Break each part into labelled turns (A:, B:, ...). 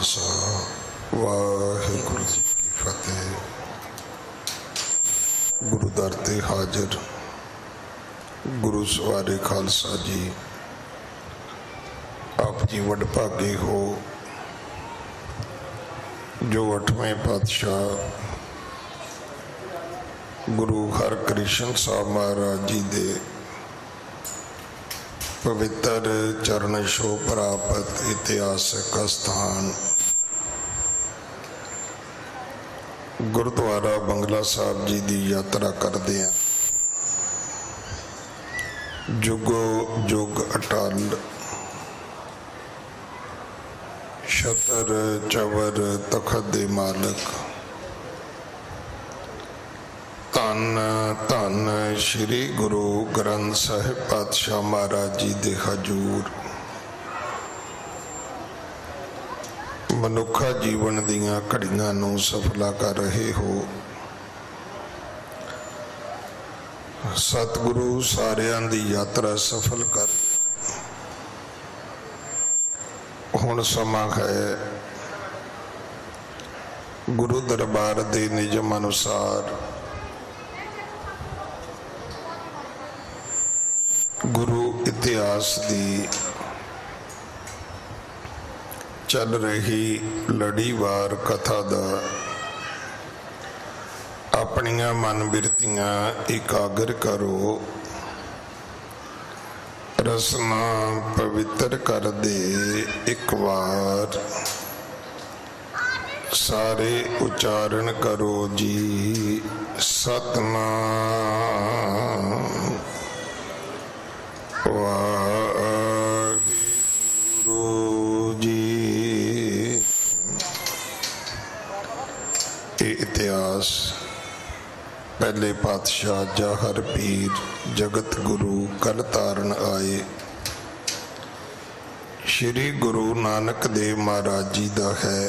A: खालसा वाहिगुरू जी की फतेह। गुरु दर ते हाजिर गुरु सवारे खालसा जी, आप जी वडभागे हो जो 8वें पातशाह गुरु हरकृष्ण साहब महाराज जी दे पवित्र चरण छो प्राप्त इतिहासक स्थान गुरुद्वारा बंगला साहब जी की यात्रा करते हैं। जुगो जुग अटल छतर चवर तखत दे मालक धन धन श्री गुरु ग्रंथ साहिब पातशाह महाराज जी दे हजूर मनुखा जीवन दियां घड़ियां नूं सफला कर रहे हो। सतगुरु सारियां दी यात्रा सफल कर। हुण समा है गुरु दरबार दे निजम अनुसार गुरु इतिहास दी चल रही लड़ीवार कथा दा अपनियां मन बिरतियां एकागर करो, रसना पवित्र कर दे एक बार सारे उच्चारण करो जी सतनाम वाहिगुरू जी। इतिहास पहले पातशाह जाहर पीर जगत गुरु कल तारण आए श्री गुरु नानक देव महाराज जी का है।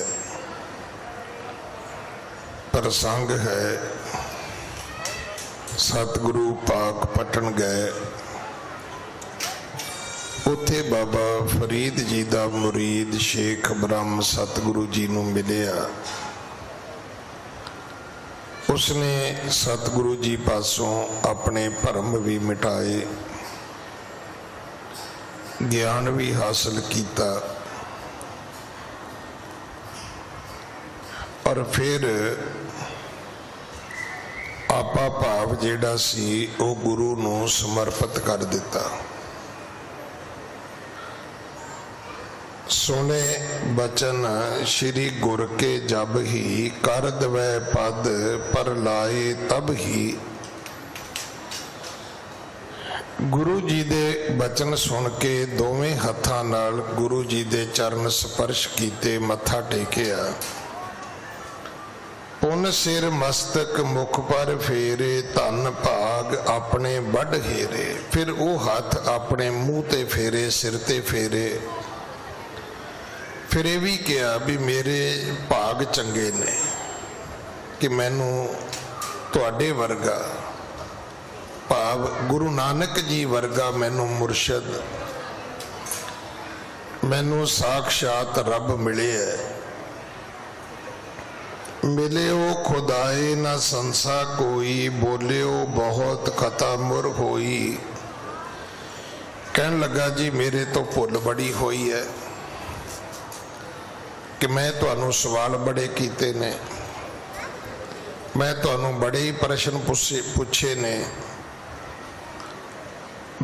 A: प्रसंग है सतगुरु पाक पटन गए, उथे बाबा फरीद जी का मुरीद शेख ब्रह्म सतगुरु जी नूं मिलिया। उसने सतगुरु जी पासों अपने भरम भी मिटाए, ज्ञान भी हासिल किया और फिर आपा भाव जिहड़ा सी वो गुरु नूं समर्पित कर दिता। सुने बचन श्री गुर के जब ही कर दवै पद पर लाए तब ही। गुरु जी दे बचन सुन के दोवें हत्थां नाल गुरु जी दे चरण स्पर्श कीते, मत्था टेकिया, पुन सिर मस्तक मुख पर फेरे, धन भाग अपने बड़ हेरे। फिर वो हाथ अपने मुंह ते फेरे, सिर ते फेरे। फिर यह भी कहा भी मेरे भाग चंगे ने कि मैनू तुहाडे वर्गा भाव गुरु नानक जी वर्गा मैनू मुर्शद मैनू साक्षात रब मिले है। मिले हो खुदाए ना संसा कोई, बोले हो बहुत खता मुर होई। कहन लगा जी मेरे तो भुल बड़ी हुई है कि मैं तुहानू सवाल बड़े कीते ने, मैं तुहानू बड़े ही प्रश्न पूछे ने।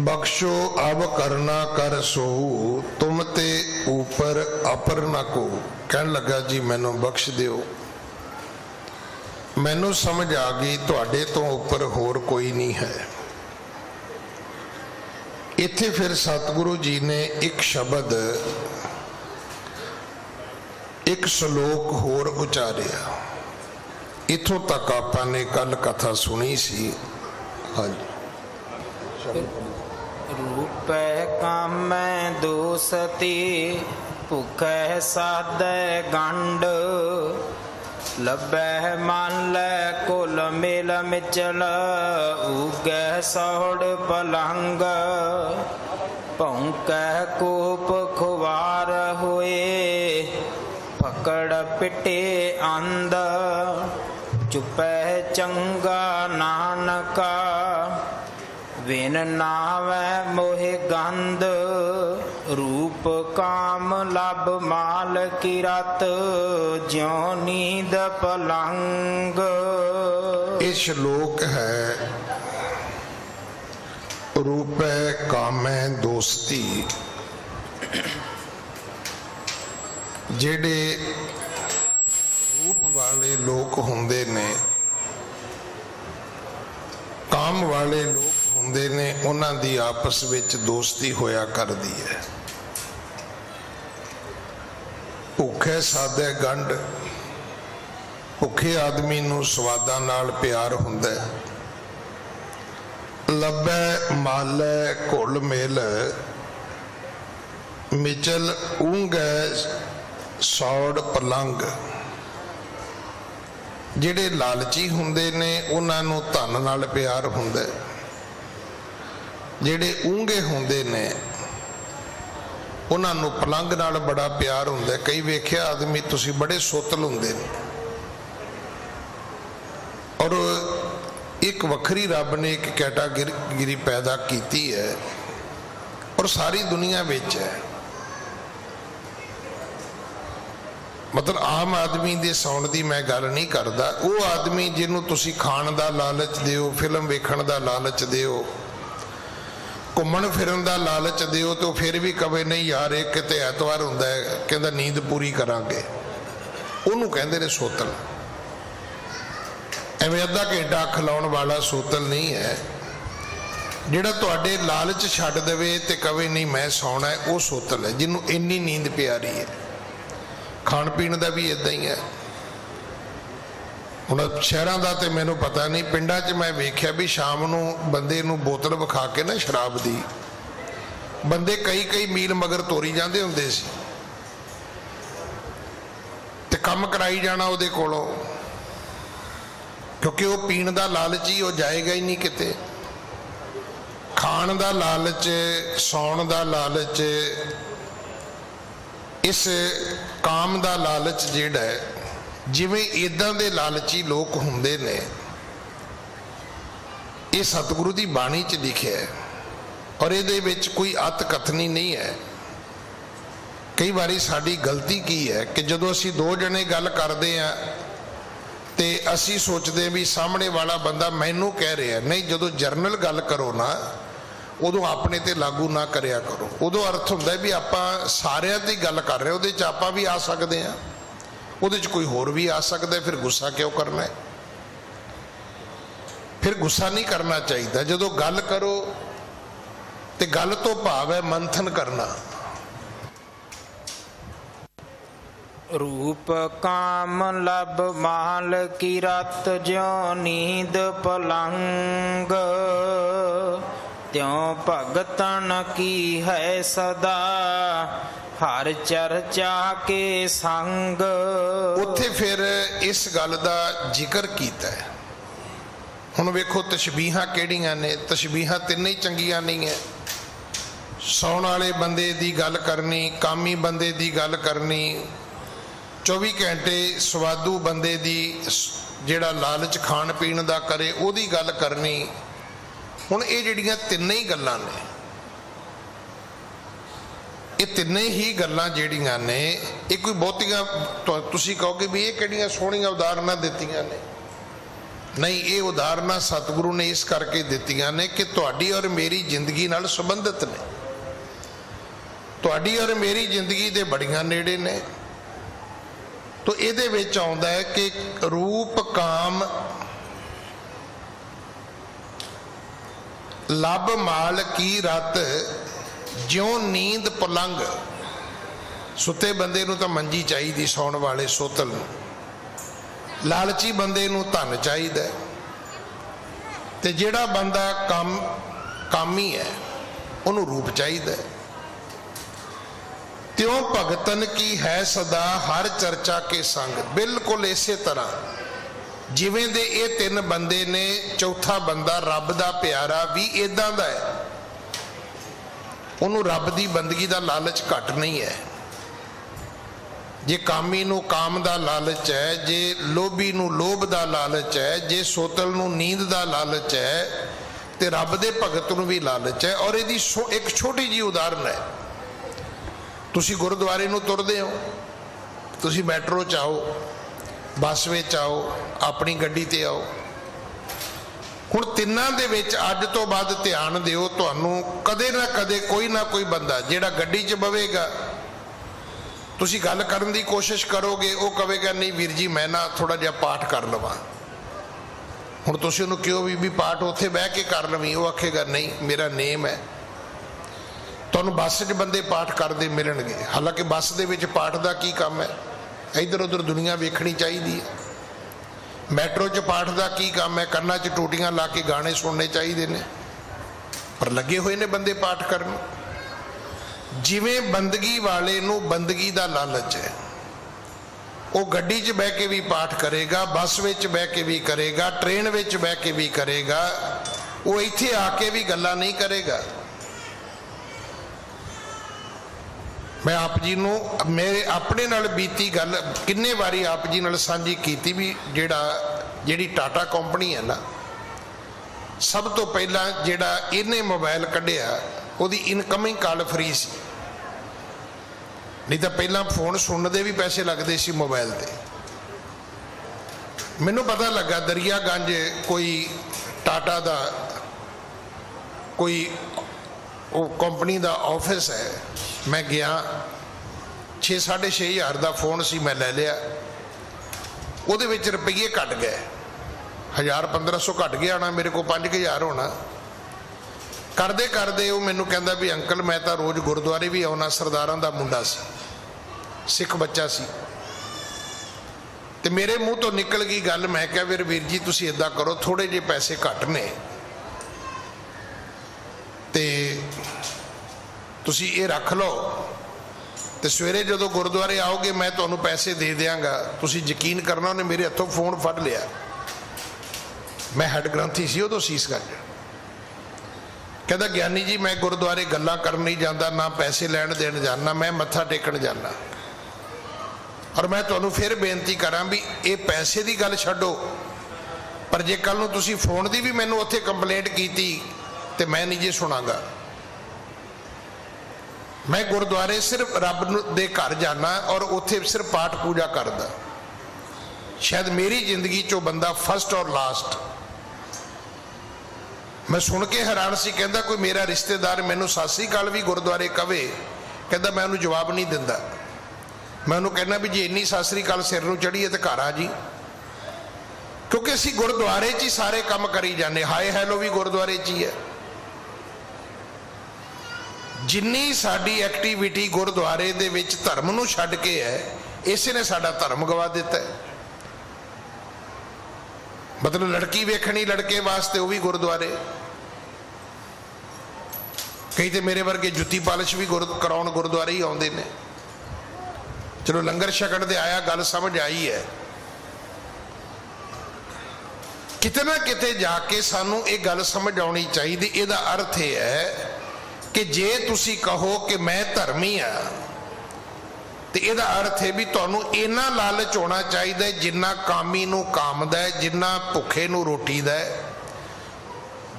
A: बख्शो अब करना कर सोहू, तुम ते ऊपर अपर न को। कहन लगा जी मैनू बख्श दियो, मैनू समझ आ गई तुहाडे तो ऊपर होर कोई नहीं है। इत्थे फिर सतगुरु जी ने एक शब्द एक श्लोक होर उचारिया। इथों तक आपने कल कथा सुनी सी। हाँ जी।
B: रूप काम दूसती भुख साध गंड, लभै मन कुल मिल मिचल उगै सौड़ पलंग। भौंकै कूप खुवार हुए फक ਪਿਟੇ ਅੰਧ ਚੁਪੈ ਚੰਗਾ ਨਾਨਕਾ ਵਿਨ ਨਾਵੈ ਮੋਹਿ ਗੰਧ ਰੂਪ ਕਾਮ ਲਬ ਮਾਲ ਕੀ ਰਤ ਜਿਉ ਨੀਂਦ ਪਲੰਗ।
A: ਇਹ ਸ਼ਲੋਕ ਹੈ ਰੂਪੈ ਕਾਮੈ ਦੋਸਤੀ। ਜਿਹੜੇ ਰੂਪ ਵਾਲੇ ਲੋਕ ਹੁੰਦੇ ਨੇ, ਕਾਮ ਵਾਲੇ ਲੋਕ ਹੁੰਦੇ ਨੇ, ਉਹਨਾਂ ਦੀ ਆਪਸ ਵਿੱਚ ਦੋਸਤੀ ਹੋਇਆ ਕਰਦੀ ਹੈ। ਭੁੱਖੇ ਸਾਦੇ ਗੰਢ, ਭੁੱਖੇ ਆਦਮੀ ਨੂੰ ਸਵਾਦਾਂ ਨਾਲ ਪਿਆਰ ਹੁੰਦਾ ਹੈ। ਲੱਭੈ ਮਾਲੈ ਘੁਲ ਮਿਲ ਮਿਚਲ ਊਂਘੈ ਸੌੜ ਪਲੰਗ। ਜਿਹੜੇ ਲਾਲਚੀ ਹੁੰਦੇ ਨੇ ਉਹਨਾਂ ਨੂੰ ਧਨ ਨਾਲ ਪਿਆਰ ਹੁੰਦਾ। ਜਿਹੜੇ ਊਂਘੇ ਹੁੰਦੇ ਨੇ ਉਹਨਾਂ ਨੂੰ ਪਲੰਗ ਨਾਲ ਬੜਾ ਪਿਆਰ ਹੁੰਦਾ। ਕਈ ਵੇਖਿਆ ਆਦਮੀ ਤੁਸੀਂ ਬੜੇ ਸੋਤਲ ਹੁੰਦੇ ਨੇ, ਔਰ ਇੱਕ ਵੱਖਰੀ ਰੱਬ ਨੇ ਇੱਕ ਕੈਟਾਗਰੀ ਪੈਦਾ ਕੀਤੀ ਹੈ ਔਰ ਸਾਰੀ ਦੁਨੀਆ ਵਿੱਚ ਹੈ। ਮਤਲਬ ਆਮ ਆਦਮੀ ਦੇ ਸੌਣ ਦੀ ਮੈਂ ਗੱਲ ਨਹੀਂ ਕਰਦਾ। ਉਹ ਆਦਮੀ ਜਿਹਨੂੰ ਤੁਸੀਂ ਖਾਣ ਦਾ ਲਾਲਚ ਦਿਓ, ਫਿਲਮ ਵੇਖਣ ਦਾ ਲਾਲਚ ਦਿਓ, ਘੁੰਮਣ ਫਿਰਨ ਦਾ ਲਾਲਚ ਦਿਓ, ਤੇ ਉਹ ਫਿਰ ਵੀ ਕਵੇ ਨਹੀਂ ਯਾਰ ਇਹ ਕਿਤੇ ਐਤਵਾਰ ਹੁੰਦਾ ਹੈ, ਕਹਿੰਦਾ ਨੀਂਦ ਪੂਰੀ ਕਰਾਂਗੇ, ਉਹਨੂੰ ਕਹਿੰਦੇ ਨੇ ਸੋਤਲ। ਐਵੇਂ ਅੱਧਾ ਘੰਟਾ ਅੱਖ ਲਾਉਣ ਵਾਲਾ ਸੋਤਲ ਨਹੀਂ ਹੈ। ਜਿਹੜਾ ਤੁਹਾਡੇ ਲਾਲਚ ਛੱਡ ਦੇਵੇ ਤੇ ਕਵੇ ਨਹੀਂ ਮੈਂ ਸੌਣਾ ਹੈ, ਉਹ ਸੋਤਲ ਹੈ, ਜਿਹਨੂੰ ਇੰਨੀ ਨੀਂਦ ਪਿਆਰੀ ਹੈ। ਖਾਣ ਪੀਣ ਦਾ ਵੀ ਇਦਾਂ ਹੀ ਹੈ। ਹੁਣ ਸ਼ਹਿਰਾਂ ਦਾ ਤੇ ਮੈਨੂੰ ਪਤਾ ਨਹੀਂ, ਪਿੰਡਾਂ 'ਚ ਮੈਂ ਵੇਖਿਆ ਵੀ ਸ਼ਾਮ ਨੂੰ ਬੰਦੇ ਨੂੰ ਬੋਤਲ ਵਿਖਾ ਕੇ ਨਾ ਸ਼ਰਾਬ ਦੀ, ਬੰਦੇ ਕਈ ਮੀਲ ਮਗਰ ਤੋਰੀ ਜਾਂਦੇ ਹੁੰਦੇ ਸੀ ਤੇ ਕੰਮ ਕਰਾਈ ਜਾਣਾ ਉਹਦੇ ਕੋਲੋਂ, ਕਿਉਂਕਿ ਉਹ ਪੀਣ ਦਾ ਲਾਲਚੀ, ਉਹ ਜਾਏਗਾ ਹੀ ਨਹੀਂ ਕਿਤੇ। ਖਾਣ ਦਾ ਲਾਲਚ, ਸੌਣ ਦਾ ਲਾਲਚ, ਇਸ ਕਾਮ ਦਾ ਲਾਲਚ ਜਿਹੜਾ ਹੈ, ਜਿਵੇਂ ਇਦਾਂ ਦੇ ਲਾਲਚੀ ਲੋਕ ਹੁੰਦੇ ਨੇ, ਇਹ ਸਤਿਗੁਰੂ ਦੀ ਬਾਣੀ 'ਚ ਲਿਖਿਆ ਹੈ ਔਰ ਇਹਦੇ ਵਿੱਚ ਕੋਈ ਅਤ ਕਥਨੀ ਨਹੀਂ ਹੈ। ਕਈ ਵਾਰੀ ਸਾਡੀ ਗਲਤੀ ਕੀ ਹੈ ਕਿ ਜਦੋਂ ਅਸੀਂ ਦੋ ਜਣੇ ਗੱਲ ਕਰਦੇ ਹਾਂ ਤੇ ਅਸੀਂ ਸੋਚਦੇ ਵੀ ਸਾਹਮਣੇ ਵਾਲਾ ਬੰਦਾ ਮੈਨੂੰ ਕਹਿ ਰਿਹਾ। ਨਹੀਂ, ਜਦੋਂ ਜਰਨਲ ਗੱਲ ਕਰੋ ਨਾ ਉਦੋਂ ਆਪਣੇ ਤੇ ਲਾਗੂ ਨਾ ਕਰਿਆ ਕਰੋ। ਉਦੋਂ ਅਰਥ ਹੁੰਦਾ ਵੀ ਆਪਾਂ ਸਾਰਿਆਂ ਦੀ ਗੱਲ ਕਰ ਰਹੇ, ਉਹਦੇ 'ਚ ਆਪਾਂ ਵੀ ਆ ਸਕਦੇ ਹਾਂ, ਉਹਦੇ 'ਚ ਕੋਈ ਹੋਰ ਵੀ ਆ ਸਕਦਾ। ਫਿਰ ਗੁੱਸਾ ਕਿਉਂ ਕਰਨਾ ਹੈ? ਫਿਰ ਗੁੱਸਾ ਨਹੀਂ ਕਰਨਾ ਚਾਹੀਦਾ। ਜਦੋਂ ਗੱਲ ਕਰੋ ਤੇ ਗੱਲ ਤੋਂ ਭਾਵ ਹੈ ਮੰਥਨ ਕਰਨਾ।
B: ਰੂਪ ਕਾਮ ਲਬ ਮਾਲ ਕੀ ਰਤ ਜਿਉ ਨੀਂਦ ਪਲੰਗ ਤਿਉ ਭਗਤਨ ਕੀ ਹੈ ਸਦਾ ਹਰ ਚਰਚਾ ਕੇ ਸੰਗ।
A: ਉੱਥੇ ਫਿਰ ਇਸ ਗੱਲ ਦਾ ਜ਼ਿਕਰ ਕੀਤਾ ਹੈ। ਹੁਣ ਵੇਖੋ ਤਸ਼ਬੀਹਾਂ ਕਿਹੜੀਆਂ ਨੇ। ਤਸ਼ਬੀਹਾਂ ਤਿੰਨੇ ਹੀ ਚੰਗੀਆਂ ਨਹੀਂ ਹੈ। ਸੌਣ ਵਾਲੇ ਬੰਦੇ ਦੀ ਗੱਲ ਕਰਨੀ, ਕਾਮੀ ਬੰਦੇ ਦੀ ਗੱਲ ਕਰਨੀ, 24 ਘੰਟੇ ਸਵਾਦੂ ਬੰਦੇ ਦੀ, ਜਿਹੜਾ ਲਾਲਚ ਖਾਣ ਪੀਣ ਦਾ ਕਰੇ, ਉਹਦੀ ਗੱਲ ਕਰਨੀ। ਹੁਣ ਇਹ ਜਿਹੜੀਆਂ ਤਿੰਨੇ ਹੀ ਗੱਲਾਂ ਨੇ, ਇਹ ਤਿੰਨੇ ਹੀ ਗੱਲਾਂ ਜਿਹੜੀਆਂ ਨੇ, ਇਹ ਕੋਈ ਬਹੁਤੀਆਂ ਤੁਸੀਂ ਕਹੋਗੇ ਵੀ ਇਹ ਕਿਹੜੀਆਂ ਸੋਹਣੀਆਂ ਉਦਾਹਰਨਾਂ ਦਿੱਤੀਆਂ ਨੇ। ਨਹੀਂ, ਇਹ ਉਦਾਹਰਨਾਂ ਸਤਿਗੁਰੂ ਨੇ ਇਸ ਕਰਕੇ ਦਿੱਤੀਆਂ ਨੇ ਕਿ ਤੁਹਾਡੀ ਔਰ ਮੇਰੀ ਜ਼ਿੰਦਗੀ ਨਾਲ ਸੰਬੰਧਿਤ ਨੇ, ਤੁਹਾਡੀ ਔਰ ਮੇਰੀ ਜ਼ਿੰਦਗੀ ਦੇ ਬੜੀਆਂ ਨੇੜੇ ਨੇ। ਤੋ ਇਹਦੇ ਵਿੱਚ ਆਉਂਦਾ ਹੈ ਕਿ ਰੂਪ ਕਾਮ ਲੱਭ ਮਾਲ ਕੀ ਰਤ ਜਿਉ ਨੀਂਦ ਪਲੰਗ। ਸੁੱਤੇ ਬੰਦੇ ਨੂੰ ਤਾਂ ਮੰਜੀ ਚਾਹੀਦੀ, ਸੌਣ ਵਾਲੇ ਸੋਤਲ ਨੂੰ। ਲਾਲਚੀ ਬੰਦੇ ਨੂੰ ਧਨ ਚਾਹੀਦਾ, ਤੇ ਜਿਹੜਾ ਬੰਦਾ ਕਾਮੀ ਹੈ ਉਹਨੂੰ ਰੂਪ ਚਾਹੀਦਾ। ਤਿਉ ਭਗਤਨ ਕੀ ਹੈ ਸਦਾ ਹਰ ਚਰਚਾ ਕੇ ਸੰਗ। ਬਿਲਕੁਲ ਇਸੇ ਤਰ੍ਹਾਂ ਜਿਵੇਂ ਦੇ ਇਹ ਤਿੰਨ ਬੰਦੇ ਨੇ, ਚੌਥਾ ਬੰਦਾ ਰੱਬ ਦਾ ਪਿਆਰਾ ਵੀ ਇਦਾਂ ਦਾ ਹੈ। ਉਹਨੂੰ ਰੱਬ ਦੀ ਬੰਦਗੀ ਦਾ ਲਾਲਚ ਘੱਟ ਨਹੀਂ ਹੈ। जे कामी नूं काम दा लालच है, जे लोभी नूं लोभ दा लालच है, जे सोतल नूं नींद दा लालच है, ते रब दे भगत नूं भी लालच है। और इहदी एक छोटी जी उदाहरण है, तुसी गुरुद्वारे नूं तुरदे हो, तुसी मैट्रो च आओ, बस विच आओ, अपनी गड्डी ते आओ। हुण तिन्नां दे विच अज तो बाद ध्यान दिओ, तुहानूं कदे ना कदे कोई ना कोई बंदा जिहड़ा गड्डी च बवेगा, तुसी गल करन दी कोशिश करोगे, वो कहेगा नहीं वीर जी मैं ना थोड़ा जिहा पाठ कर लवां। हुण तुसी उहनूं कहो भी पाठ उत्थे बह के कर लवीं, वो आखेगा नहीं मेरा नेम है। तुहानूं बस च बंदे पाठ करदे मिलणगे, हालांकि बस दे विच पाठ दा की काम है, इधर उधर दुनिया वेखणी चाहिदी है। मैट्रो च पाठ दा की काम है, कन्नां च टूटियां ला के गाने सुनने चाहिए ने, पर लगे हुए ने बंदे पाठ करन। जिवें बंदगी वाले नूं बंदगी दा लालच है, वो गड्डी च बह के भी पाठ करेगा, बस विच बह के भी करेगा, ट्रेन विच बह के भी करेगा, वो इत्थे आके भी गल्लां नहीं करेगा। मैं आप जी नूं मेरे अपने नाल बीती गल किन्ने वारी आप जी नाल सांझी कीती भी जिहड़ी टाटा कंपनी है ना, सब तो पहला जिहड़ा इहने मोबाइल कढ़िया ਉਹਦੀ इनकमिंग कॉल फ्री सी, नहीं तो पहला फोन सुनने दे भी पैसे लगते सी मोबाइल ते। मैनू पता लगा दरियागंज कोई टाटा दा कोई कंपनी दा ऑफिस है, मैं गया 6-6.5 हज़ार का फोन सी, मैं ले लिया, ਉਹਦੇ ਵਿੱਚ रुपये घट गए, 1000-1500 घट गया होना, मेरे को 5000 होना। करदे करदे वो मैनू कहंदा भी अंकल मैं तो रोज़ गुरुद्वारे भी आउणा, सरदारां दा मुंडा सी, सिख बच्चा सी। ते मेरे मूँह तो निकल गई गल, मैं क्या वीर जी तुसीं इदां करो, थोड़े जे पैसे घट ने ते तुसीं ये रख लो, ते सवेरे जदों गुरुद्वारे आओगे मैं तुहानूं पैसे दे दियांगा। तुसीं यकीन करना, उन्हें मेरे हत्थों फोन फड़ लिया, मैं हैड ग्रंथी सी उदों सीसगंज। कहता ज्ञानी जी मैं गुरुद्वारे गल्लां करन नहीं जाता, ना पैसे लैण देण जाना, मैं मत्था टेकण जाना। और मैं तुहानूं फिर बेनती करां भी ये पैसे की गल छड्डो, पर जे कल नूं तुसीं फोन की भी मैनूं उत्थे कंप्लेंट कीती ते मैं नहीं जे सुनांगा। मैं गुरुद्वारे सिर्फ रब दे घर जाना और उत्थे सिर्फ पाठ पूजा करदा। शायद मेरी जिंदगी चो बंदा फर्स्ट और लास्ट, मैं सुन के हैरान सी। कहता कोई मेरा रिश्तेदार मैनू सत श्री अकाल भी गुरुद्वारे कवे, कहता मैं उन्होंने जवाब नहीं दिंदा। मैं उन्होंने कहना भी जे इन्नी सत श्री अकाल सिर नूं चढ़ी है तो घर आ जी, क्योंकि असीं गुरुद्वारे च ही सारे काम करी जाने, हाय हैलो भी गुरुद्वारे च ही है। जिन्नी साडी एक्टिविटी गुरुद्वारे दे विच धर्म नूं छड्ड के है, इसे ने साडा धर्म गवा दिता है। मतलब लड़की वेखनी लड़के वास्ते वो भी गुरुद्वारे, कई तो मेरे वर्गे जुत्ती पालिश भी कराउण गुरुद्वारे ही आउंदे ने। चलो लंगर छकण दे आया, गल समझ आई है। किते ना किते जाके सानू ये गल समझ आउणी चाहिए। इहदा अर्थ यह है कि जे तुसी कहो कि मैं धर्मी हाँ, तो यदा अर्थ है भी तुहानू इन्ना लालच होना चाहिए जिन्ना कामी नू काम दा है, जिन्ना भुखे नू रोटी दा है,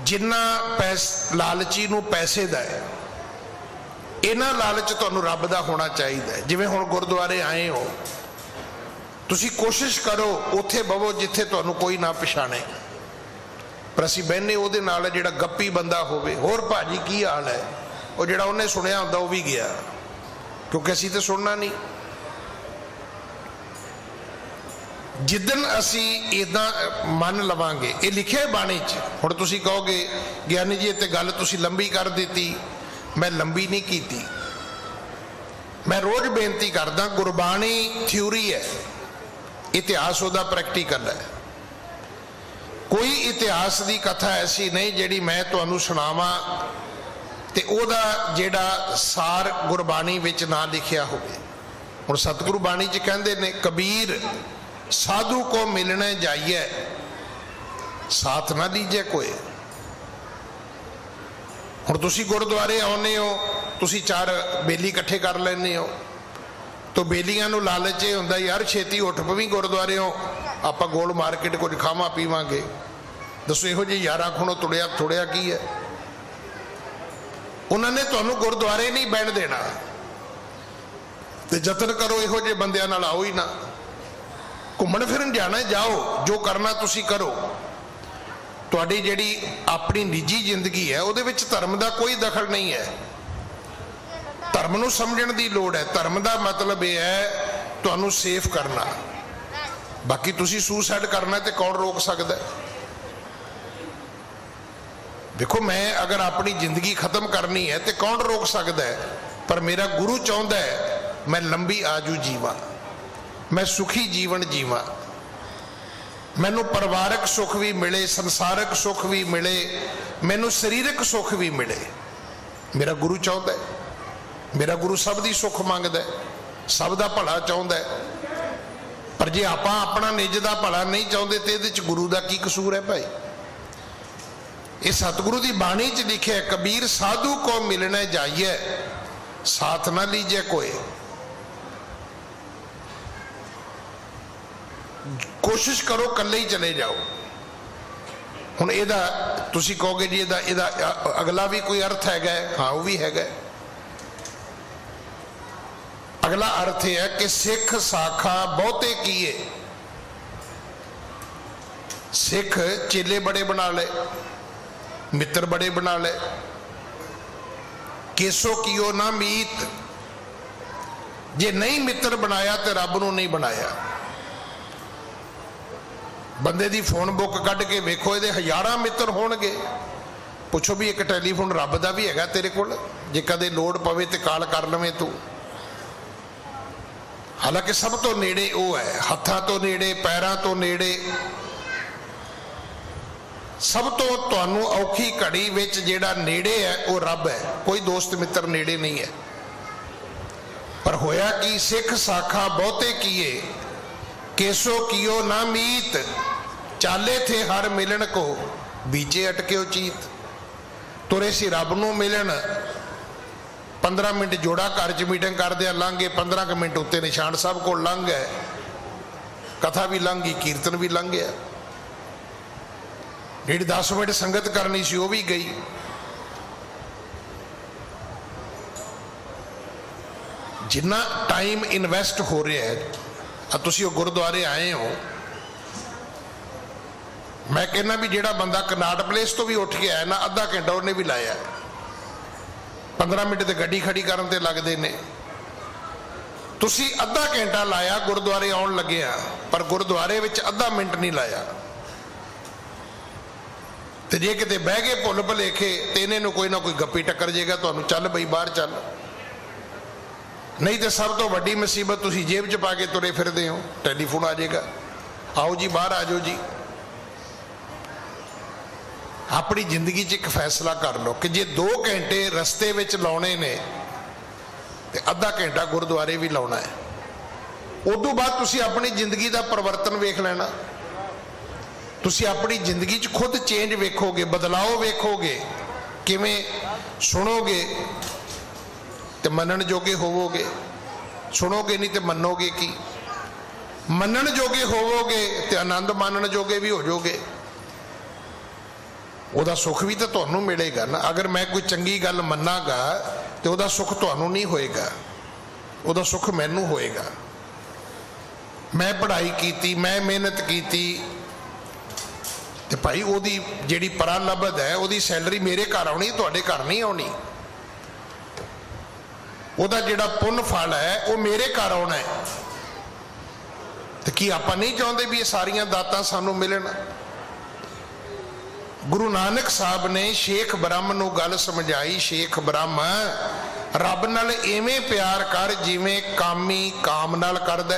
A: जिन्ना लालची नू पैसे दा है। इन्ना लालच तुहानू रब दा होना चाहिए। जिवें हुण गुरुद्वारे आए हो, तुसी कोशिश करो उत्थे बवो जिथे तुहानू कोई ना पछाणे, पर असीं बहने उहदे नाल जिहड़ा गप्पी बंदा होवे, होर भाजी की हाल है, वो जिहड़ा उन्हें सुनिया हुंदा वो भी गया, क्योंकि असीं तो सुनना नहीं। जिदन असी इदा मन लवांगे, ये लिखे बाणी च। हुण तुसीं कहोगे ज्ञानी जी ये गल तुसीं लंबी कर दी, मैं लंबी नहीं की। मैं रोज बेनती करदा, गुरबाणी थ्योरी है, इतिहास उहदा प्रैक्टिकल है। कोई इतिहास की कथा ऐसी नहीं जिहड़ी मैं तुहानू सुणावां ते ओहदा जिहड़ा सार गुरबाणी विच ना लिखिया होवे। हुण सतगुरु बाणी च कहंदे ने, कबीर साधु को मिलने जाइए साथ ना लीजिए कोई। हुण तुसीं गुरुद्वारे आउंदे हो, तुसीं चार बेली इकट्ठे कर लैंदे हो, ਤੋ ਬੇਲੀਆਂ ਨੂੰ ਲਾਲਚ ਇਹ ਹੁੰਦਾ ਯਾਰ ਛੇਤੀ ਉੱਠ ਪਵੀਂ ਗੁਰਦੁਆਰਿਓਂ, ਆਪਾਂ ਗੋਲ ਮਾਰਕੀਟ ਕੁਝ ਖਾਵਾਂ ਪੀਵਾਂਗੇ। ਦੱਸੋ ਇਹੋ ਜਿਹੇ ਯਾਰਾਂ ਖੁਣੋਂ ਥੋੜਿਆ ਕੀ ਹੈ? ਉਹਨਾਂ ਨੇ ਤੁਹਾਨੂੰ ਗੁਰਦੁਆਰੇ ਨਹੀਂ ਬਹਿਣ ਦੇਣਾ। ਤੇ ਯਤਨ ਕਰੋ ਇਹੋ ਜਿਹੇ ਬੰਦਿਆਂ ਨਾਲ ਆਓ ਹੀ ਨਾ। ਘੁੰਮਣ ਫਿਰਨ ਜਾਣਾ ਜਾਓ, ਜੋ ਕਰਨਾ ਤੁਸੀਂ ਕਰੋ। ਤੁਹਾਡੀ ਜਿਹੜੀ ਆਪਣੀ ਨਿੱਜੀ ਜ਼ਿੰਦਗੀ ਹੈ ਉਹਦੇ ਵਿੱਚ ਧਰਮ ਦਾ ਕੋਈ ਦਖਲ ਨਹੀਂ ਹੈ। ਧਰਮ ਨੂੰ ਸਮਝਣ ਦੀ ਲੋੜ ਹੈ। ਧਰਮ ਦਾ ਮਤਲਬ ਇਹ ਹੈ ਤੁਹਾਨੂੰ ਸੇਫ ਕਰਨਾ। ਬਾਕੀ ਤੁਸੀਂ ਸੁਸਾਈਡ ਕਰਨਾ ਤੇ ਕੌਣ ਰੋਕ ਸਕਦਾ? ਦੇਖੋ ਮੈਂ ਅਗਰ ਆਪਣੀ ਜ਼ਿੰਦਗੀ ਖਤਮ ਕਰਨੀ ਹੈ ਤੇ ਕੌਣ ਰੋਕ ਸਕਦਾ ਹੈ? ਪਰ ਮੇਰਾ ਗੁਰੂ ਚਾਹੁੰਦਾ ਹੈ ਮੈਂ ਲੰਬੀ ਆਜੂ ਜੀਵਾਂ, ਮੈਂ ਸੁਖੀ ਜੀਵਨ ਜੀਵਾਂ, ਮੈਨੂੰ ਪਰਿਵਾਰਕ ਸੁੱਖ ਵੀ ਮਿਲੇ, ਸੰਸਾਰਕ ਸੁੱਖ ਵੀ ਮਿਲੇ, ਮੈਨੂੰ ਸਰੀਰਕ ਸੁੱਖ ਵੀ ਮਿਲੇ। ਮੇਰਾ ਗੁਰੂ ਚਾਹੁੰਦਾ ਹੈ। ਮੇਰਾ ਗੁਰੂ ਸਭ ਦੀ ਸੁੱਖ ਮੰਗਦਾ ਹੈ, ਸਭ ਦਾ ਭਲਾ ਚਾਹੁੰਦਾ ਹੈ। ਪਰ ਜੇ ਆਪਾਂ ਆਪਣਾ ਨਿੱਜ ਦਾ ਭਲਾ ਨਹੀਂ ਚਾਹੁੰਦੇ ਤੇ ਇਹਦੇ ਚ ਗੁਰੂ ਦਾ ਕੀ ਕਸੂਰ ਹੈ ਭਾਈ? ਇਹ ਸਤਿਗੁਰੂ ਦੀ ਬਾਣੀ ਚ ਲਿਖਿਆ, ਕਬੀਰ ਸਾਧੂ ਕੋ ਮਿਲਣੇ ਜਾਈਏ ਸਾਥ ਨਾ ਲੀਜੇ ਕੋਏ। ਕੋਸ਼ਿਸ਼ ਕਰੋ ਇਕੱਲੇ ਹੀ ਚਲੇ ਜਾਓ। ਹੁਣ ਇਹਦਾ ਤੁਸੀਂ ਕਹੋਗੇ ਜੀ ਇਹਦਾ ਅਗਲਾ ਵੀ ਕੋਈ ਅਰਥ ਹੈਗਾ? ਹਾਂ ਉਹ ਵੀ ਹੈਗਾ। ਅਗਲਾ ਅਰਥ ਇਹ ਹੈ ਕਿ ਸਿੱਖ ਸਾਖਾ ਬਹੁਤੇ ਕੀਏ। ਸਿੱਖ ਚੇਲੇ ਬੜੇ ਬਣਾ ਲਏ, ਮਿੱਤਰ ਬੜੇ ਬਣਾ ਲਏ। ਕੇਸੋ ਕੀਓ ਨਾ ਮੀਤ। ਜੇ ਨਹੀਂ ਮਿੱਤਰ ਬਣਾਇਆ ਤੇ ਰੱਬ ਨੂੰ ਨਹੀਂ ਬਣਾਇਆ। ਬੰਦੇ ਦੀ ਫੋਨ ਬੁੱਕ ਕੱਢ ਕੇ ਵੇਖੋ, ਇਹਦੇ ਹਜ਼ਾਰਾਂ ਮਿੱਤਰ ਹੋਣਗੇ। ਪੁੱਛੋ ਵੀ ਇੱਕ ਟੈਲੀਫੋਨ ਰੱਬ ਦਾ ਵੀ ਹੈਗਾ ਤੇਰੇ ਕੋਲ? ਜੇ ਕਦੇ ਲੋੜ ਪਵੇ ਤੇ ਕਾਲ ਕਰ ਲਵੇਂ ਤੂੰ। ਹਾਲਾਂਕਿ ਸਭ ਤੋਂ ਨੇੜੇ ਉਹ ਹੈ, ਹੱਥਾਂ ਤੋਂ ਨੇੜੇ, ਪੈਰਾਂ ਤੋਂ ਨੇੜੇ। ਸਭ ਤੋਂ ਤੁਹਾਨੂੰ ਔਖੀ ਘੜੀ ਵਿੱਚ ਜਿਹੜਾ ਨੇੜੇ ਹੈ ਉਹ ਰੱਬ ਹੈ। ਕੋਈ ਦੋਸਤ ਮਿੱਤਰ ਨੇੜੇ ਨਹੀਂ ਹੈ। ਪਰ ਹੋਇਆ ਕੀ? ਸਿੱਖ ਸਾਖਾ ਬਹੁਤੇ ਕੀਏ ਕੇਸੋ ਕੀਓ ਨਾ ਮੀਤ। ਚਾਲੇ ਥੇ ਹਰ ਮਿਲਣ ਕੋ ਬੀਚੇ ਅਟਕਿਓ ਚੀਤ। ਤੁਰੇ ਸੀ ਰੱਬ ਨੂੰ ਮਿਲਣ, 15 ਮਿੰਟ ਜੋੜਾ ਘਰ 'ਚ ਮੀਟਿੰਗ ਕਰਦੇ ਆ, ਲੰਘ ਗਏ 15 ਕੁ ਮਿੰਟ ਉੱਤੇ ਨਿਸ਼ਾਨ ਸਾਹਿਬ ਕੋਲ ਲੰਘ ਗਏ, ਕਥਾ ਵੀ ਲੰਘ ਗਈ, ਕੀਰਤਨ ਵੀ ਲੰਘ ਗਿਆ। ਜਿਹੜੀ 10 ਮਿੰਟ ਸੰਗਤ ਕਰਨੀ ਸੀ ਉਹ ਵੀ ਗਈ। ਜਿੰਨਾ ਟਾਈਮ ਇਨਵੈਸਟ ਹੋ ਰਿਹਾ ਹੈ, ਤੁਸੀਂ ਉਹ ਗੁਰਦੁਆਰੇ ਆਏ ਹੋ, ਮੈਂ ਕਹਿੰਦਾ ਵੀ ਜਿਹੜਾ ਬੰਦਾ ਕਨਾਟ ਪਲੇਸ ਤੋਂ ਵੀ ਉੱਠ ਕੇ ਆਇਆ ਨਾ, ਅੱਧਾ ਘੰਟਾ ਉਹਨੇ ਵੀ ਲਾਇਆ। 15 ਮਿੰਟ ਤੇ ਗੱਡੀ ਖੜੀ ਕਰਨ ਤੇ ਲੱਗਦੇ ਨੇ। ਤੁਸੀਂ ਅੱਧਾ ਘੰਟਾ ਲਾਇਆ ਗੁਰਦੁਆਰੇ ਆਉਣ ਲੱਗਿਆ, ਪਰ ਗੁਰਦੁਆਰੇ ਵਿੱਚ ਅੱਧਾ ਮਿੰਟ ਨਹੀਂ ਲਾਇਆ। ਤੇ ਜੇ ਕਿਤੇ ਬਹਿ ਗਏ ਭੁੱਲ ਭੁਲੇਖੇ ਤੇ ਇਹਨੇ ਨੂੰ ਕੋਈ ਨਾ ਕੋਈ ਗੱਪੀ ਟੱਕਰ ਜਾਏਗਾ ਤੁਹਾਨੂੰ, ਚੱਲ ਬਈ ਬਾਹਰ ਚੱਲ। ਨਹੀਂ ਤੇ ਸਭ ਤੋਂ ਵੱਡੀ ਮੁਸੀਬਤ ਤੁਸੀਂ ਜੇਬ 'ਚ ਪਾ ਕੇ ਤੁਰੇ ਫਿਰਦੇ ਹੋ, ਟੈਲੀਫੋਨ ਆ ਜਾਏਗਾ, ਆਓ ਜੀ ਬਾਹਰ ਆ ਜਾਓ ਜੀ। ਆਪਣੀ ਜ਼ਿੰਦਗੀ 'ਚ ਇੱਕ ਫੈਸਲਾ ਕਰ ਲਓ ਕਿ ਜੇ 2 ਘੰਟੇ ਰਸਤੇ ਵਿੱਚ ਲਾਉਣੇ ਨੇ ਤੇ ਅੱਧਾ ਘੰਟਾ ਗੁਰਦੁਆਰੇ ਵੀ ਲਾਉਣਾ ਹੈ। ਉਦੋਂ ਬਾਅਦ ਤੁਸੀਂ ਆਪਣੀ ਜ਼ਿੰਦਗੀ ਦਾ ਪਰਿਵਰਤਨ ਵੇਖ ਲੈਣਾ। ਤੁਸੀਂ ਆਪਣੀ ਜ਼ਿੰਦਗੀ 'ਚ ਖੁਦ ਚੇਂਜ ਵੇਖੋਗੇ, ਬਦਲਾਓ ਵੇਖੋਗੇ। ਕਿਵੇਂ? ਸੁਣੋਗੇ ਤੇ ਮੰਨਣ ਜੋਗੇ ਹੋਵੋਗੇ, ਸੁਣੋਗੇ ਨਹੀਂ ਤੇ ਮੰਨੋਗੇ ਕੀ? ਮੰਨਣ ਜੋਗੇ ਹੋਵੋਗੇ ਤੇ ਆਨੰਦ ਮਾਣਨ ਜੋਗੇ ਵੀ ਹੋ ਜਾਓਗੇ। ਉਹਦਾ ਸੁੱਖ ਵੀ ਤਾਂ ਤੁਹਾਨੂੰ ਮਿਲੇਗਾ ਨਾ। ਅਗਰ ਮੈਂ ਕੋਈ ਚੰਗੀ ਗੱਲ ਮੰਨਾਂਗਾ ਤੇ ਉਹਦਾ ਸੁੱਖ ਤੁਹਾਨੂੰ ਨਹੀਂ ਹੋਏਗਾ, ਉਹਦਾ ਸੁੱਖ ਮੈਨੂੰ ਹੋਏਗਾ। ਮੈਂ ਪੜ੍ਹਾਈ ਕੀਤੀ, ਮੈਂ ਮਿਹਨਤ ਕੀਤੀ ਤੇ ਭਾਈ ਉਹਦੀ ਜਿਹੜੀ ਪਰਾਲਬਧ ਹੈ, ਉਹਦੀ ਸੈਲਰੀ ਮੇਰੇ ਘਰ ਆਉਣੀ, ਤੁਹਾਡੇ ਘਰ ਨਹੀਂ ਆਉਣੀ। ਉਹਦਾ ਜਿਹੜਾ ਪੁੰਨ ਫਲ ਹੈ ਉਹ ਮੇਰੇ ਘਰ ਆਉਣਾ ਹੈ। ਤੇ ਕੀ ਆਪਾਂ ਨਹੀਂ ਚਾਹੁੰਦੇ ਵੀ ਇਹ ਸਾਰੀਆਂ ਦਾਤਾਂ ਸਾਨੂੰ ਮਿਲਣ? ਗੁਰੂ ਨਾਨਕ ਸਾਹਿਬ ਨੇ ਸ਼ੇਖ ਬ੍ਰਹਮ ਨੂੰ ਗੱਲ ਸਮਝਾਈ। ਸ਼ੇਖ ਬ੍ਰਹਮ, ਰੱਬ ਨਾਲ ਐਵੇਂ ਪਿਆਰ ਕਰ ਜਿਵੇਂ ਕਾਮੀ ਕਾਮ ਨਾਲ ਕਰਦਾ,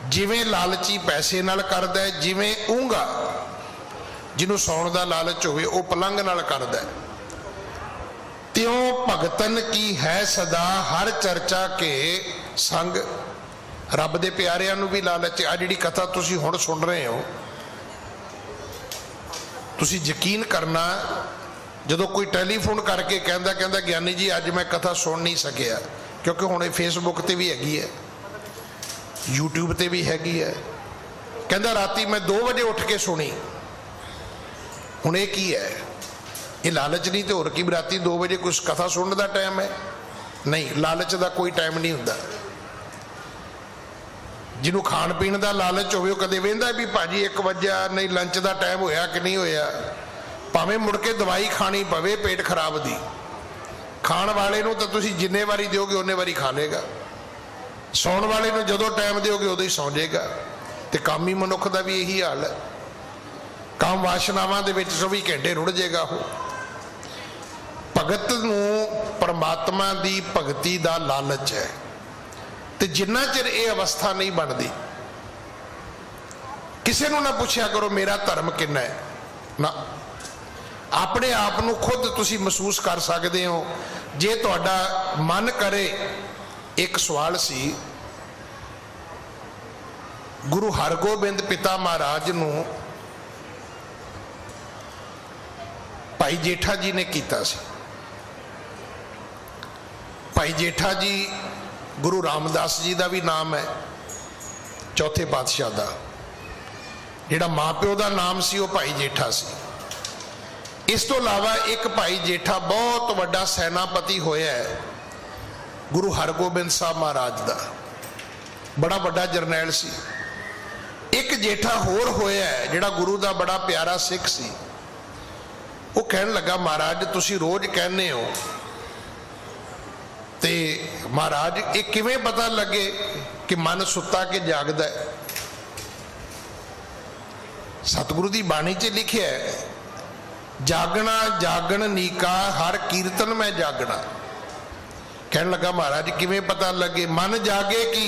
A: ਜਿਵੇਂ ਲਾਲਚੀ ਪੈਸੇ ਨਾਲ ਕਰਦਾ, ਜਿਵੇਂ ਊਂਘਾ ਜਿਹਨੂੰ ਸੌਣ ਦਾ ਲਾਲਚ ਹੋਵੇ ਉਹ ਪਲੰਘ ਨਾਲ ਕਰਦਾ। ਤਿਉ ਭਗਤਨ ਕੀ ਹੈ ਸਦਾ ਹਰ ਚਰਚਾ ਕੇ ਸੰਗ। ਰੱਬ ਦੇ ਪਿਆਰਿਆਂ ਨੂੰ ਵੀ ਲਾਲਚ। ਆ ਜਿਹੜੀ ਕਥਾ ਤੁਸੀਂ ਹੁਣ ਸੁਣ ਰਹੇ ਹੋ, ਤੁਸੀਂ ਯਕੀਨ ਕਰਨਾ, ਜਦੋਂ ਕੋਈ ਟੈਲੀਫੋਨ ਕਰਕੇ ਕਹਿੰਦਾ ਗਿਆਨੀ ਜੀ ਅੱਜ ਮੈਂ ਕਥਾ ਸੁਣ ਨਹੀਂ ਸਕਿਆ, क्योंकि हुण ये फेसबुक ते भी हैगी है, यूट्यूब ते भी हैगी है। कहंदा राती मैं 2 बजे उठ के सुनी। हुण ये की है? ये लालच नहीं तो होर की? राती 2 बजे कुछ कथा सुनने का टाइम है? नहीं, लालच का कोई टाइम नहीं हुंदा। जिन्हों खाण पीण का लालच होवे कदे वेंदा भी भाजी 1 वजिया नहीं, लंच का टाइम होया कि नहीं होया, भावें मुड़ के दवाई खानी पवे पेट खराब दी। खाण वाले नूं तां तुसीं जिन्ने वारी दिओगे उन्ने वारी खा लेगा, सौण वाले नूं जदों टाइम दिओगे उदों ही सौ जाएगा। तो कामी मनुख का भी यही हाल है, काम वासनावां दे विच 24 घंटे रुड़ जाएगा। वो भगत नूं परमात्मा की भगती का लालच है, तो जिन्ना चिर ये अवस्था नहीं बनती, किसी नूं ना पुछया करो मेरा धर्म किन्ना है ना, अपने आप नूं खुद तुसीं महसूस कर सकते हो। जे तुहाडा मन करे, एक सवाल सी गुरु हरगोबिंद पिता महाराज नूं भाई जेठा जी ने कीता सी। भाई जेठा जी गुरु रामदास जी का भी नाम है, चौथे पातशाह का। जिहड़ा माँ प्यो का नाम सी वो भाई जेठा सी। इस तो इलावा एक भाई जेठा बहुत वड्डा सैनापति होया है गुरु हरगोबिंद साहब महाराज का, बड़ा वड्डा जरनैल सी। एक जेठा होर होया है जिहड़ा गुरु का बड़ा प्यारा सिख सी। वो कहन लगा महाराज तुसी रोज कहने हो ते महाराज ये किवें पता लगे कि मन सुता के जागदा है? सतगुरु की बाणी च लिखिया है, जागना जागन नीका हर कीर्तन में जागना। कहन लगा महाराज किवें पता लगे? मन जागे कि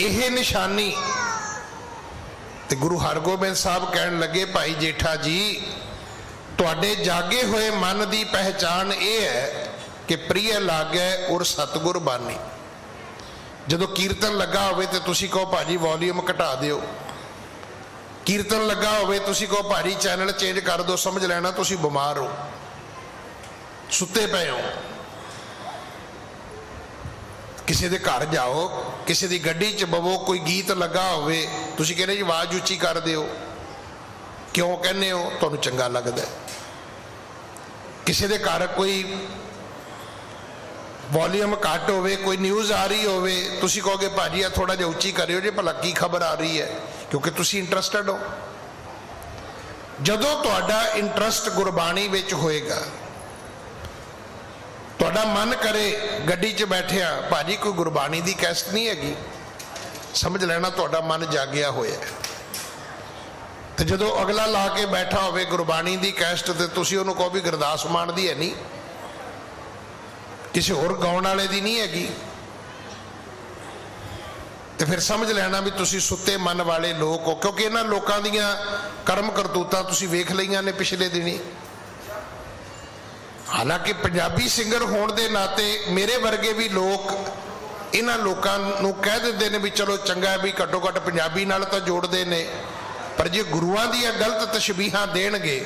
A: यह निशानी। ते गुरु हरगोबिंद साहब कहन लगे भाई जेठा जी तुहाडे जागे हुए मन की पहचान यह है कि प्रिय लागे और सतगुर बानी। जदों कीर्तन लगा होवे ते तुसी कहो भाजी वॉल्यूम घटा दिओ, कीर्तन लगा होवे तुसी कहो भाजी चैनल चेंज कर दो, समझ लेना तुसी बीमार हो, सुते पे हो। किसी के घर जाओ, किसी की गड्डी च बवो, कोई गीत लगा होवे तुसी कहने जी आवाज उच्ची कर दिओ, क्यों कहने हो? तुहानूं चंगा लगदा है। किसी के घर कोई वॉल्यूम घट होवे, कोई न्यूज़ आ रही होवे, तुसी कहोगे भाजी आ थोड़ा जिहा उच्ची करियो जी भला की खबर आ रही है, क्योंकि तुसी इंटरस्टड हो। जदों तुहाडा इंटरस्ट गुरबाणी विच होएगा, तुहाडा मन करे गड्डी च बैठिया भाजी कोई गुरबाणी की कैसट नहीं हैगी, समझ लेना तुहाडा मन जागिया होया। तो जदों अगला ला के बैठा होवे गुरबाणी की कैसट ते तुसी उहनूं कहो भी गुरदास मान दी है नहीं, किसी होर गाउण वाले दी नहीं हैगी, तो फिर समझ लेना भी तुसी सुते मन वाले लोग हो। क्योंकि इन्हां लोकां दीयां कर्म करतूतां तुसी वेख लईआं ने पिछले दिनी। हालांकि पंजाबी सिंगर होने के नाते मेरे वर्गे भी लोग इन्हां लोकां नूं कह दिंदे ने भी चलो चंगा है भी घट्टो घट्ट पंजाबी नाल तां जोड़दे ने, पर जे गुरुआं दीयां गलत तशबीहां देणगे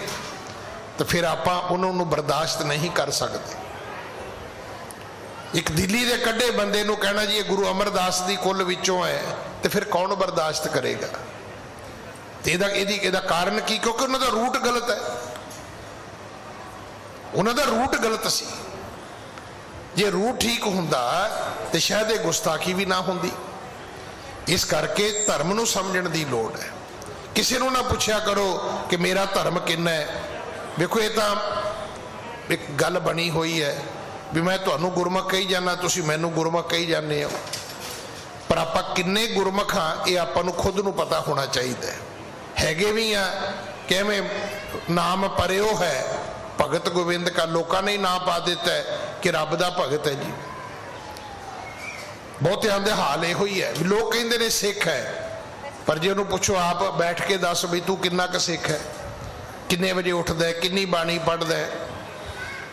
A: तो फिर आपां उन्हां नूं बर्दाश्त नहीं कर सकते। एक दिल्ली के कड्ढे बंदे नूं कहना जी ये गुरु अमरदास की कुल विचों है, तो फिर कौन बर्दाश्त करेगा? तो इहदा कारण की? क्योंकि उन्हां दा रूट गलत है, उन्हां दा रूट गलत सी। जे रूट ठीक हुंदा तो शायद ये गुस्ताखी भी ना हुंदी। इस करके धर्म नूं समझण दी लोड़ है। किसी नूं ना पुछया करो कि मेरा धर्म किन्ना है। देखो ये तां एक गल बनी हुई है भी मैं तुहानूं गुरमुख कही जाना, तुसीं मैनूं गुरमुख कही जाने हो, पर आपां किन्ने गुरमुख हाँ ये आपां नूं खुद नूं पता होना चाहिए। हैगे भी हाँ किवें नाम परियो है भगत गोविंद का, लोगों ने ही नाम पा देता है कि रब दा भगत है जी। बहुतिआं दे हाल इहो ही है, लोग कहिंदे ने सिख है, पर जे उन्होंने पुछो आप बैठ के दस भी तू किन्ना क सिख है, किन्ने बजे उठदा है, किन्नी बाणी पढ़दा है,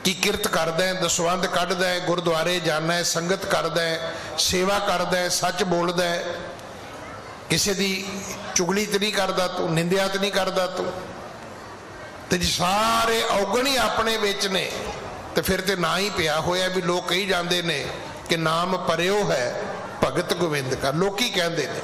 A: की किरत करदा है, दसवंध कढ़दा है, गुरुद्वारे जाना है, संगत करदा है, सेवा करदा है, सच बोलदा है, किसी दी चुगली तो नहीं करदा तू, निंदिया तो नहीं करदा तू। तो जी सारे औगण ही अपने विच ने, ਤੇ ਫਿਰ ਤੇ ਨਾ ਹੀ ਪਿਆ ਹੋਇਆ ਵੀ ਲੋਕ ਕਹੀ ਜਾਂਦੇ ਨੇ ਕਿ ਨਾਮ ਪਰਿਓ ਹੈ ਭਗਤ ਗੋਬਿੰਦ ਕਾ। ਲੋਕੀ ਕਹਿੰਦੇ ਨੇ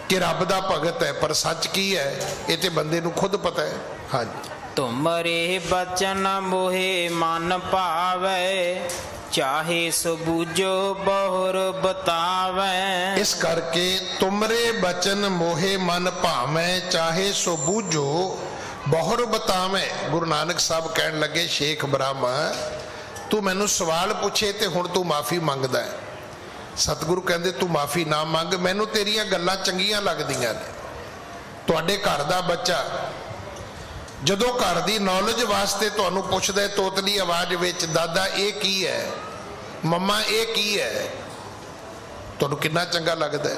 A: ਕਿ ਰੱਬ ਦਾ ਭਗਤ ਹੈ, ਪਰ ਸੱਚ ਕੀ ਹੈ ਇਹ ਤੇ ਬੰਦੇ ਨੂੰ ਖੁਦ ਪਤਾ ਹੈ। ਹਾਂਜੀ।
B: ਤੁਮਰੇ ਬਚਨ ਮੋਹਿ ਮਨ ਭਾਵੈ, ਚਾਹੇ ਸੋ ਬੂਝੋ ਬਹੁਰ ਬਤਾਵੈ।
A: ਇਸ ਕਰਕੇ ਤੁਮਰੇ ਬਚਨ ਮੋਹੇ ਮਨ ਭਾਵੇਂ, ਚਾਹੇ ਸੋ ਬੂਝੋ ਬਹੁਰ ਬਤਾਵੇਂ। ਗੁਰੂ ਨਾਨਕ ਸਾਹਿਬ ਕਹਿਣ ਲੱਗੇ, ਸ਼ੇਖ ਬ੍ਰਹਮ ਤੂੰ ਮੈਨੂੰ ਸਵਾਲ ਪੁੱਛੇ ਤੇ ਹੁਣ ਤੂੰ ਮਾਫੀ ਮੰਗਦਾ ਹੈ। ਸਤਿਗੁਰੂ ਕਹਿੰਦੇ ਤੂੰ ਮਾਫੀ ਨਾ ਮੰਗ, ਮੈਨੂੰ ਤੇਰੀਆਂ ਗੱਲਾਂ ਚੰਗੀਆਂ ਲੱਗਦੀਆਂ ਨੇ। ਤੁਹਾਡੇ ਘਰ ਦਾ ਬੱਚਾ ਜਦੋਂ ਘਰ ਦੀ ਨੌਲੇਜ ਵਾਸਤੇ ਤੁਹਾਨੂੰ ਪੁੱਛਦਾ ਤੋਤਲੀ ਆਵਾਜ਼ ਵਿੱਚ, ਦਾਦਾ ਇਹ ਕੀ ਹੈ, ਮੰਮਾ ਇਹ ਕੀ ਹੈ, ਤੁਹਾਨੂੰ ਕਿੰਨਾ ਚੰਗਾ ਲੱਗਦਾ ਹੈ।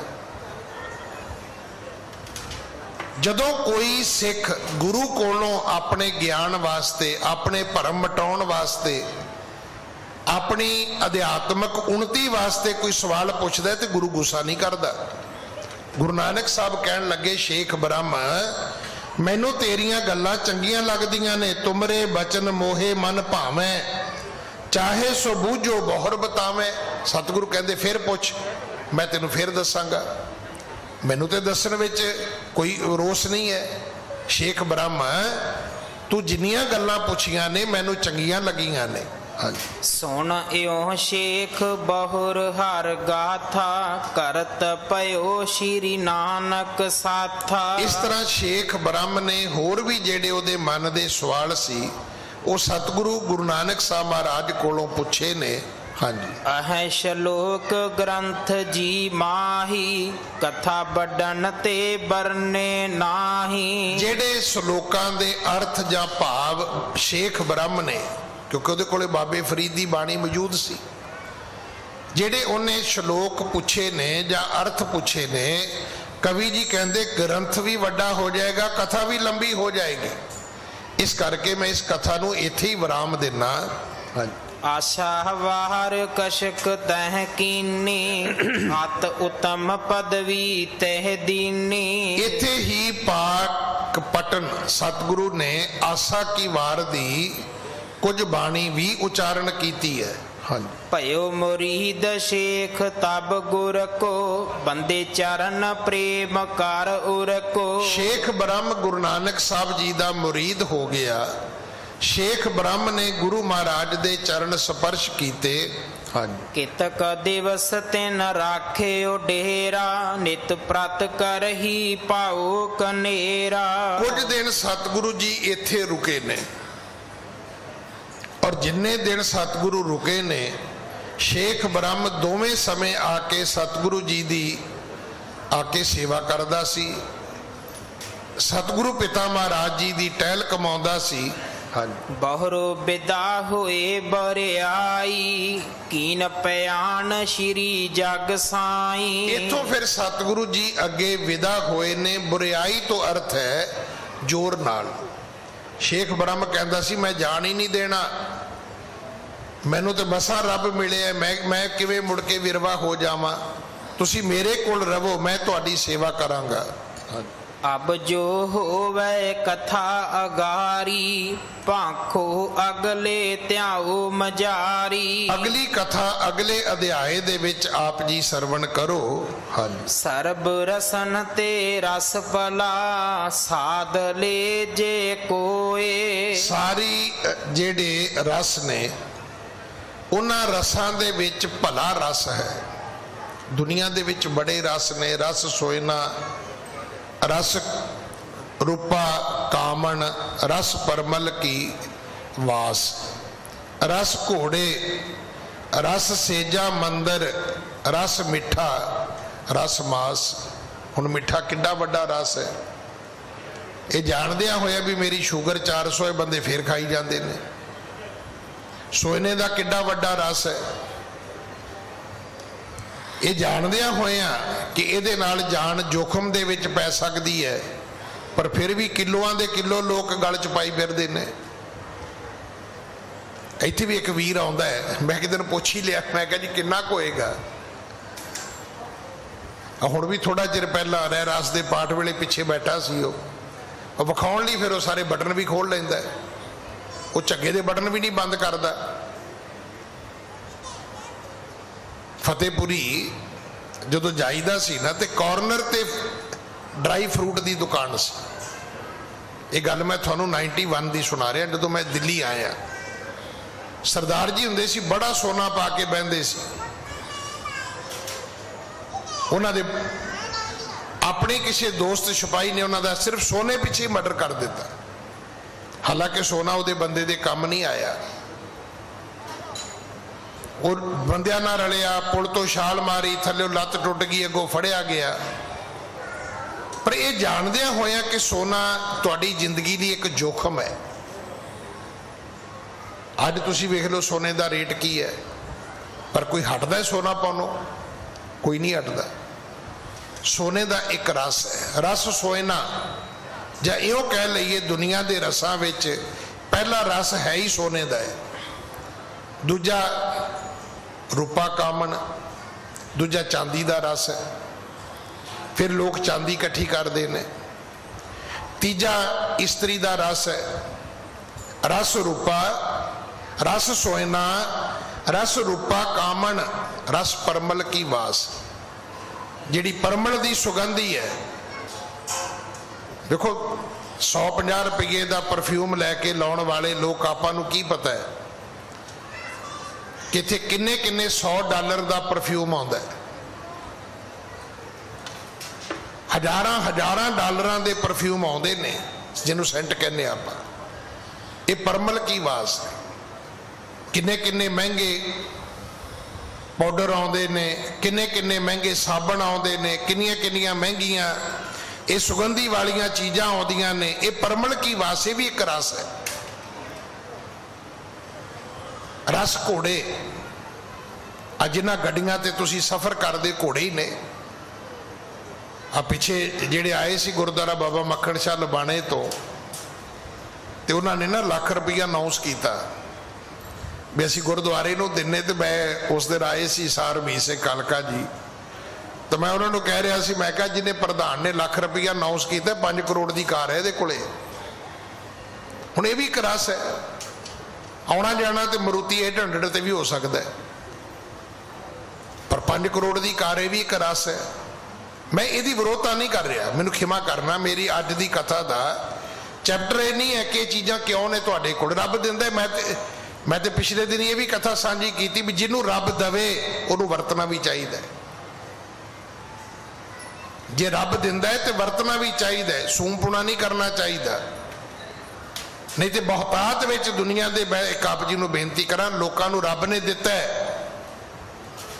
A: ਜਦੋਂ ਕੋਈ ਸਿੱਖ ਗੁਰੂ ਕੋਲੋਂ ਆਪਣੇ ਗਿਆਨ ਵਾਸਤੇ, ਆਪਣੇ ਭਰਮ ਮਿਟਾਉਣ ਵਾਸਤੇ, ਆਪਣੀ ਅਧਿਆਤਮਕ ਉન્નਤੀ ਵਾਸਤੇ ਕੋਈ ਸਵਾਲ ਪੁੱਛਦਾ ਤੇ ਗੁਰੂ ਗੁੱਸਾ ਨਹੀਂ ਕਰਦਾ। ਗੁਰੂ ਨਾਨਕ ਸਾਹਿਬ ਕਹਿਣ ਲੱਗੇ, ਸ਼ੇਖ ਬ੍ਰਹਮ ਮੈਨੂੰ ਤੇਰੀਆਂ ਗੱਲਾਂ ਚੰਗੀਆਂ ਲੱਗਦੀਆਂ ਨੇ। ਤੁਮਰੇ ਬਚਨ ਮੋਹੇ ਮਨ ਭਾਵੇਂ, ਚਾਹੇ ਸੋ ਬੂਝੋ ਬਹੁਰ ਬਤਾਵੇਂ। ਸਤਿਗੁਰੂ ਕਹਿੰਦੇ ਫਿਰ ਪੁੱਛ, ਮੈਂ ਤੈਨੂੰ ਫਿਰ ਦੱਸਾਂਗਾ। ਮੈਨੂੰ ਤੇ ਦੱਸਣ ਵਿੱਚ ਕੋਈ ਰੋਸ ਨਹੀਂ ਹੈ। ਸ਼ੇਖ ਬ੍ਰਹਮ ਤੂੰ ਜਿੰਨੀਆਂ ਗੱਲਾਂ ਪੁੱਛੀਆਂ ਨੇ ਮੈਨੂੰ ਚੰਗੀਆਂ ਲੱਗੀਆਂ ਨੇ। ਹਾਂਜੀ।
B: ਸੁਣ ਇਉ ਸ਼ੇਖ ਬਹੁਰ ਹਰ ਗਾਥਾ, ਕਰਤ ਪਇਓ ਸ਼੍ਰੀ ਨਾਨਕ ਸਾਥਾ। ਇਸ ਤਰ੍ਹਾਂ ਸ਼ੇਖ ਬ੍ਰਹਮ ਨੇ ਹੋਰ ਵੀ ਜਿਹੜੇ ਉਹਦੇ ਮਨ ਦੇ ਸਵਾਲ ਸੀ ਉਹ ਸਤਿਗੁਰੂ ਗੁਰੂ ਨਾਨਕ ਸਾਹਿਬ ਮਹਾਰਾਜ ਕੋਲੋਂ ਪੁੱਛੇ ਨੇ। ਹਾਂਜੀ। ਅਹੈ ਸ਼ਲੋਕ ਗ੍ਰੰਥ ਜੀ ਮਾਹੀ, ਕਥਾ ਵੱਡਨ ਤੇ ਬਰਨੇ ਨਾਹੀ। ਜਿਹੜੇ ਸ਼ਲੋਕਾਂ ਦੇ ਅਰਥ ਜਾਂ ਭਾਵ ਸ਼ੇਖ ਬ੍ਰਹਮ ਨੇ, ਕਿਉਂਕਿ ਉਹਦੇ ਕੋਲੇ ਬਾਬੇ ਫਰੀਦ ਦੀ ਬਾਣੀ ਮੌਜੂਦ ਸੀ, ਜਿਹੜੇ ਉਹਨੇ ਸ਼ਲੋਕ ਪੁੱਛੇ ਨੇ ਜਾਂ ਅਰਥ ਪੁੱਛੇ ਨੇ, ਕਵੀ ਜੀ ਕਹਿੰਦੇ ਗ੍ਰੰਥ ਵੀ ਵੱਡਾ ਹੋ ਜਾਏਗਾ, ਕਥਾ ਵੀ ਲੰਬੀ ਹੋ ਜਾਏਗੀ। ਇਸ ਕਰਕੇ ਮੈਂ ਇਸ ਕਥਾ ਨੂੰ ਇੱਥੇ ਹੀ ਵਿਰਾਮ ਦਿੰਨਾ। ਆਸ਼ਾ ਵਾਹਰ ਕਸ਼ਕ ਤਹਿ ਕੀਨੀ, ਅਤ ਉਤਮ ਪਦਵੀ ਤਹਿ ਦੀਨੀ। ਇੱਥੇ ਹੀ ਪਾਕ ਪਟਨ ਸਤਿਗੁਰੂ ਨੇ ਆਸਾ ਕੀ ਵਾਰ ਦੀ ਕੁਝ ਬਾਣੀ ਵੀ ਉਚਾਰਨ ਕੀਤੀ ਹੈ। ਹਾਂਜੀ। ਭਇਓ ਮੁਰੀਦ ਸ਼ੇਖ ਤਬ ਗੁਰ ਕੋ, ਬੰਦੇ ਚਰਨ ਪ੍ਰੇਮ ਕਰ ਉਰ ਕੋ। ਸ਼ੇਖ ਬ੍ਰਹਮ ਗੁਰੂ ਨਾਨਕ ਸਾਹਿਬ ਜੀ ਦਾ ਮੁਰੀਦ ਹੋ ਗਿਆ। ਸ਼ੇਖ ਬ੍ਰਹਮ ਨੇ ਗੁਰੂ ਮਹਾਰਾਜ ਦੇ ਚਰਨ ਸਪਰਸ਼ ਕੀਤੇ। ਹਾਂਜੀ। ਕਿਤਕ ਦਿਵਸ ਤਿਨ ਰਾਖਿਓ ਡੇਰਾ, ਨਿਤ ਪ੍ਰਤ ਕਰਹੀ ਪਾਉ ਕਨੇਰਾ। ਕੁਝ ਦਿਨ ਸਤਿਗੁਰੂ ਜੀ ਇੱਥੇ ਰੁਕੇ ਨੇ, ਔਰ ਜਿੰਨੇ ਦਿਨ ਸਤਿਗੁਰੂ ਰੁਕੇ ਨੇ, ਸ਼ੇਖ ਬ੍ਰਹਮ ਦੋਵੇਂ ਸਮੇਂ ਆ ਕੇ ਸਤਿਗੁਰੂ ਜੀ ਦੀ ਆ ਕੇ ਸੇਵਾ ਕਰਦਾ ਸੀ। ਸਤਿਗੁਰੂ ਪਿਤਾ ਮਹਾਰਾਜ ਜੀ ਦੀ ਟਹਿਲ ਕਮਾਉਂਦਾ ਸੀ। ਬਹੁਰੋ ਵਿਦਾ ਹੋਏ ਬਰਿਆਈ, ਕੀਨ ਪਿਆਨ ਸ਼੍ਰੀ ਜਗ ਸਾਈ। ਇੱਥੋਂ ਫਿਰ ਸਤਿਗੁਰੂ ਜੀ ਅੱਗੇ ਵਿਦਾ ਹੋਏ ਨੇ। ਬੁਰਿਆਈ ਤੋਂ ਅਰਥ ਹੈ ਜ਼ੋਰ ਨਾਲ। ਸ਼ੇਖ ਬ੍ਰਹਮ ਕਹਿੰਦਾ ਸੀ ਮੈਂ ਜਾਣ ਹੀ ਨਹੀਂ ਦੇਣਾ, ਮੈਨੂੰ ਤੇ ਮਸਾਂ ਰੱਬ ਮਿਲਿਆ, ਮੈਂ ਕਿਵੇਂ ਮੁੜ ਕੇ ਵਿਰਵਾ ਹੋ ਜਾਵਾਂ, ਤੁਸੀਂ ਮੇਰੇ ਕੋਲ ਰਹੋ, ਮੈਂ ਤੁਹਾਡੀ ਸੇਵਾ ਕਰਾਂਗਾ। ਅਬ ਜੋ ਹੋਵੇ ਕਥਾ ਅਗਾਰੀ, ਭਾਖੋ ਅਗਲੇ ਧਿਆਓ ਮਜਾਰੀ। ਅਗਲੀ ਕਥਾ ਅਗਲੇ ਅਧਿਆਏ ਦੇ ਵਿੱਚ ਆਪ ਜੀ ਸਰਵਣ ਕਰੋ। ਹਾਂਜੀ। ਸਰਬ ਰਸਨ ਤੇ ਰਸ ਭਲਾ, ਸਾਧ ਲੈ ਜੇ ਕੋਏ। ਸਾਰੀ ਜਿਹੜੇ ਰਸ ਨੇ ਉਹਨਾਂ ਰਸਾਂ ਦੇ ਵਿੱਚ ਭਲਾ ਰਸ ਹੈ। ਦੁਨੀਆ ਦੇ ਵਿੱਚ ਬੜੇ ਰਸ ਨੇ, ਰਸ ਸੋਇਨਾ, ਰਸ ਰੂਪਾ ਕਾਮਣ, ਰਸ ਪਰਮਲ ਕੀ ਵਾਸ, ਰਸ ਘੋੜੇ, ਰਸ ਸੇਜਾ ਮੰਦਰ, ਰਸ ਮਿੱਠਾ, ਰਸ ਮਾਸ। ਹੁਣ ਮਿੱਠਾ ਕਿੱਡਾ ਵੱਡਾ ਰਸ ਹੈ। ਇਹ ਜਾਣਦਿਆਂ ਹੋਇਆ ਵੀ ਮੇਰੀ ਸ਼ੂਗਰ 400 ਹੈ, ਬੰਦੇ ਫੇਰ ਖਾਈ ਜਾਂਦੇ ਨੇ। ਸੋਇਨੇ ਦਾ ਕਿੱਡਾ ਵੱਡਾ ਰਸ ਹੈ। ਇਹ ਜਾਣਦਿਆਂ ਹੋਇਆਂ ਕਿ ਇਹਦੇ ਨਾਲ ਜਾਨ ਜੋਖਮ ਦੇ ਵਿੱਚ ਪੈ ਸਕਦੀ ਹੈ, ਪਰ ਫਿਰ ਵੀ ਕਿਲੋਆਂ ਦੇ ਕਿਲੋ ਲੋਕ ਗਲ ਚ ਪਾਈ ਫਿਰਦੇ ਨੇ। ਇੱਥੇ ਵੀ ਇੱਕ ਵੀਰ ਆਉਂਦਾ ਹੈ, ਮੈਂ ਕਿਤੇ ਨੂੰ ਪੁੱਛ ਹੀ ਲਿਆ, ਮੈਂ ਕਿਹਾ ਜੀ ਕਿੰਨਾ ਕੁ ਹੋਏਗਾ। ਹੁਣ ਵੀ ਥੋੜਾ ਚਿਰ ਪਹਿਲਾਂ ਰਹਿ ਰਾਸ ਦੇ ਪਾਠ ਵੇਲੇ ਪਿੱਛੇ ਬੈਠਾ ਸੀ, ਉਹ ਵਿਖਾਉਣ ਲਈ ਫਿਰ ਉਹ ਸਾਰੇ ਬਟਨ ਵੀ ਖੋਲ ਲੈਂਦਾ, ਉਹ ਝੱਗੇ ਦੇ ਬਟਨ ਵੀ ਨਹੀਂ ਬੰਦ ਕਰਦਾ। फतेहपुरी जो जाईदा सी ना तो कॉर्नर ते ड्राई फ्रूट की दुकान सी। ये गल मैं थानू 91 की सुना रहा। जो मैं दिल्ली आया सरदार जी हुंदे सी बड़ा सोना पा के बहंदे सी। उन्होंने अपने किसी दोस्त सिपाही ने उन्होंने सिर्फ सोने पिछे मर्डर कर दिता। हालांकि सोना उहदे बंदे दे काम नहीं आया। और बंदियां नाल रलिया, पुल तो छाल मारी, थल्ले लत्त टुट गई, अगों फड़िया गया। पर यह जानदियां होया कि सोना तुहाडी जिंदगी दी एक जोखम है। अज तुसीं वेख लो सोने का रेट की है, पर कोई हटदा है सोना पाउणों? कोई नहीं हटदा। सोने का एक रस है, रस सोना, जां इहो कह लईए दुनिया के रसां विच पहला रस है ही सोने का है। दूजा रूपा कामन, दूजा चांदी का रस है। फिर लोग चांदी इकट्ठी करते हैं। तीजा इस्त्री का रस है। रस रूपा, रस सोना, रस रूपा कामन, रस परमल की वास। जिहड़ी परमल की सुगंधी है, देखो 150 रुपये का परफ्यूम लैके लाने वाले लोग आपां नूं की पता है कि इत्थे किन्ने किन्ने $100 का परफ्यूम आउंदा है। हजारां हजारां डॉलरां दे परफ्यूम आउंदे ने जिन्हों सेंट कहने आपां। ये परमल की वास है। किन्ने किन्ने महंगे पाउडर आउंदे ने, किन्ने किन्ने महंगे साबण आउंदे ने, किन्नियां किन्नियां महंगियां ये सुगंधी वालियां चीज़ां आउंदियां ने। ये परमल की वास भी एक रस है। रस घोड़े, अज जिन्हां गड्डियां ते तुसीं सफर करदे घोड़े ही ने। आ पिछे जेड़े आए सी गुरुद्वारा बाबा मक्खण शाह लबाणे तो उन्होंने ना लाख रुपया अनाउंस किया भी असीं गुरुद्वारे नूं दिन्ने। तो मैं उस दिन आए सी सार मीर सिंह कालका जी, तो मैं उन्होंने कह रहा सी, मैं कहा जिन्हें प्रधान ने लाख रुपया अनाउंस किया 5 करोड़ की कार है ये कोले। हुण ये भी एक रस है। आना जाना तो मारुति 800 ते भी हो सकता है, पर 5 करोड़ की कार ये भी एक रस है। मैं यदी विरोधता नहीं कर रहा, मैनू खिमा करना। मेरी अज की कथा का चैप्टर ये नहीं है कि ये चीज़ां क्यों ने तुहाडे कोल, रब दिंदा। मैं तो पिछले दिन ये भी कथा साझी की भी जिन्हों रब दवे उन्होंने वरतना भी चाहिए। जे रब दिंदा है तो वरतना भी चाहिए, सूमपुना नहीं करना चाहिए। नहीं तो बहुतात विच दुनिया के मैं एक आप जी को बेनती करा, लोगों को रब ने दिता है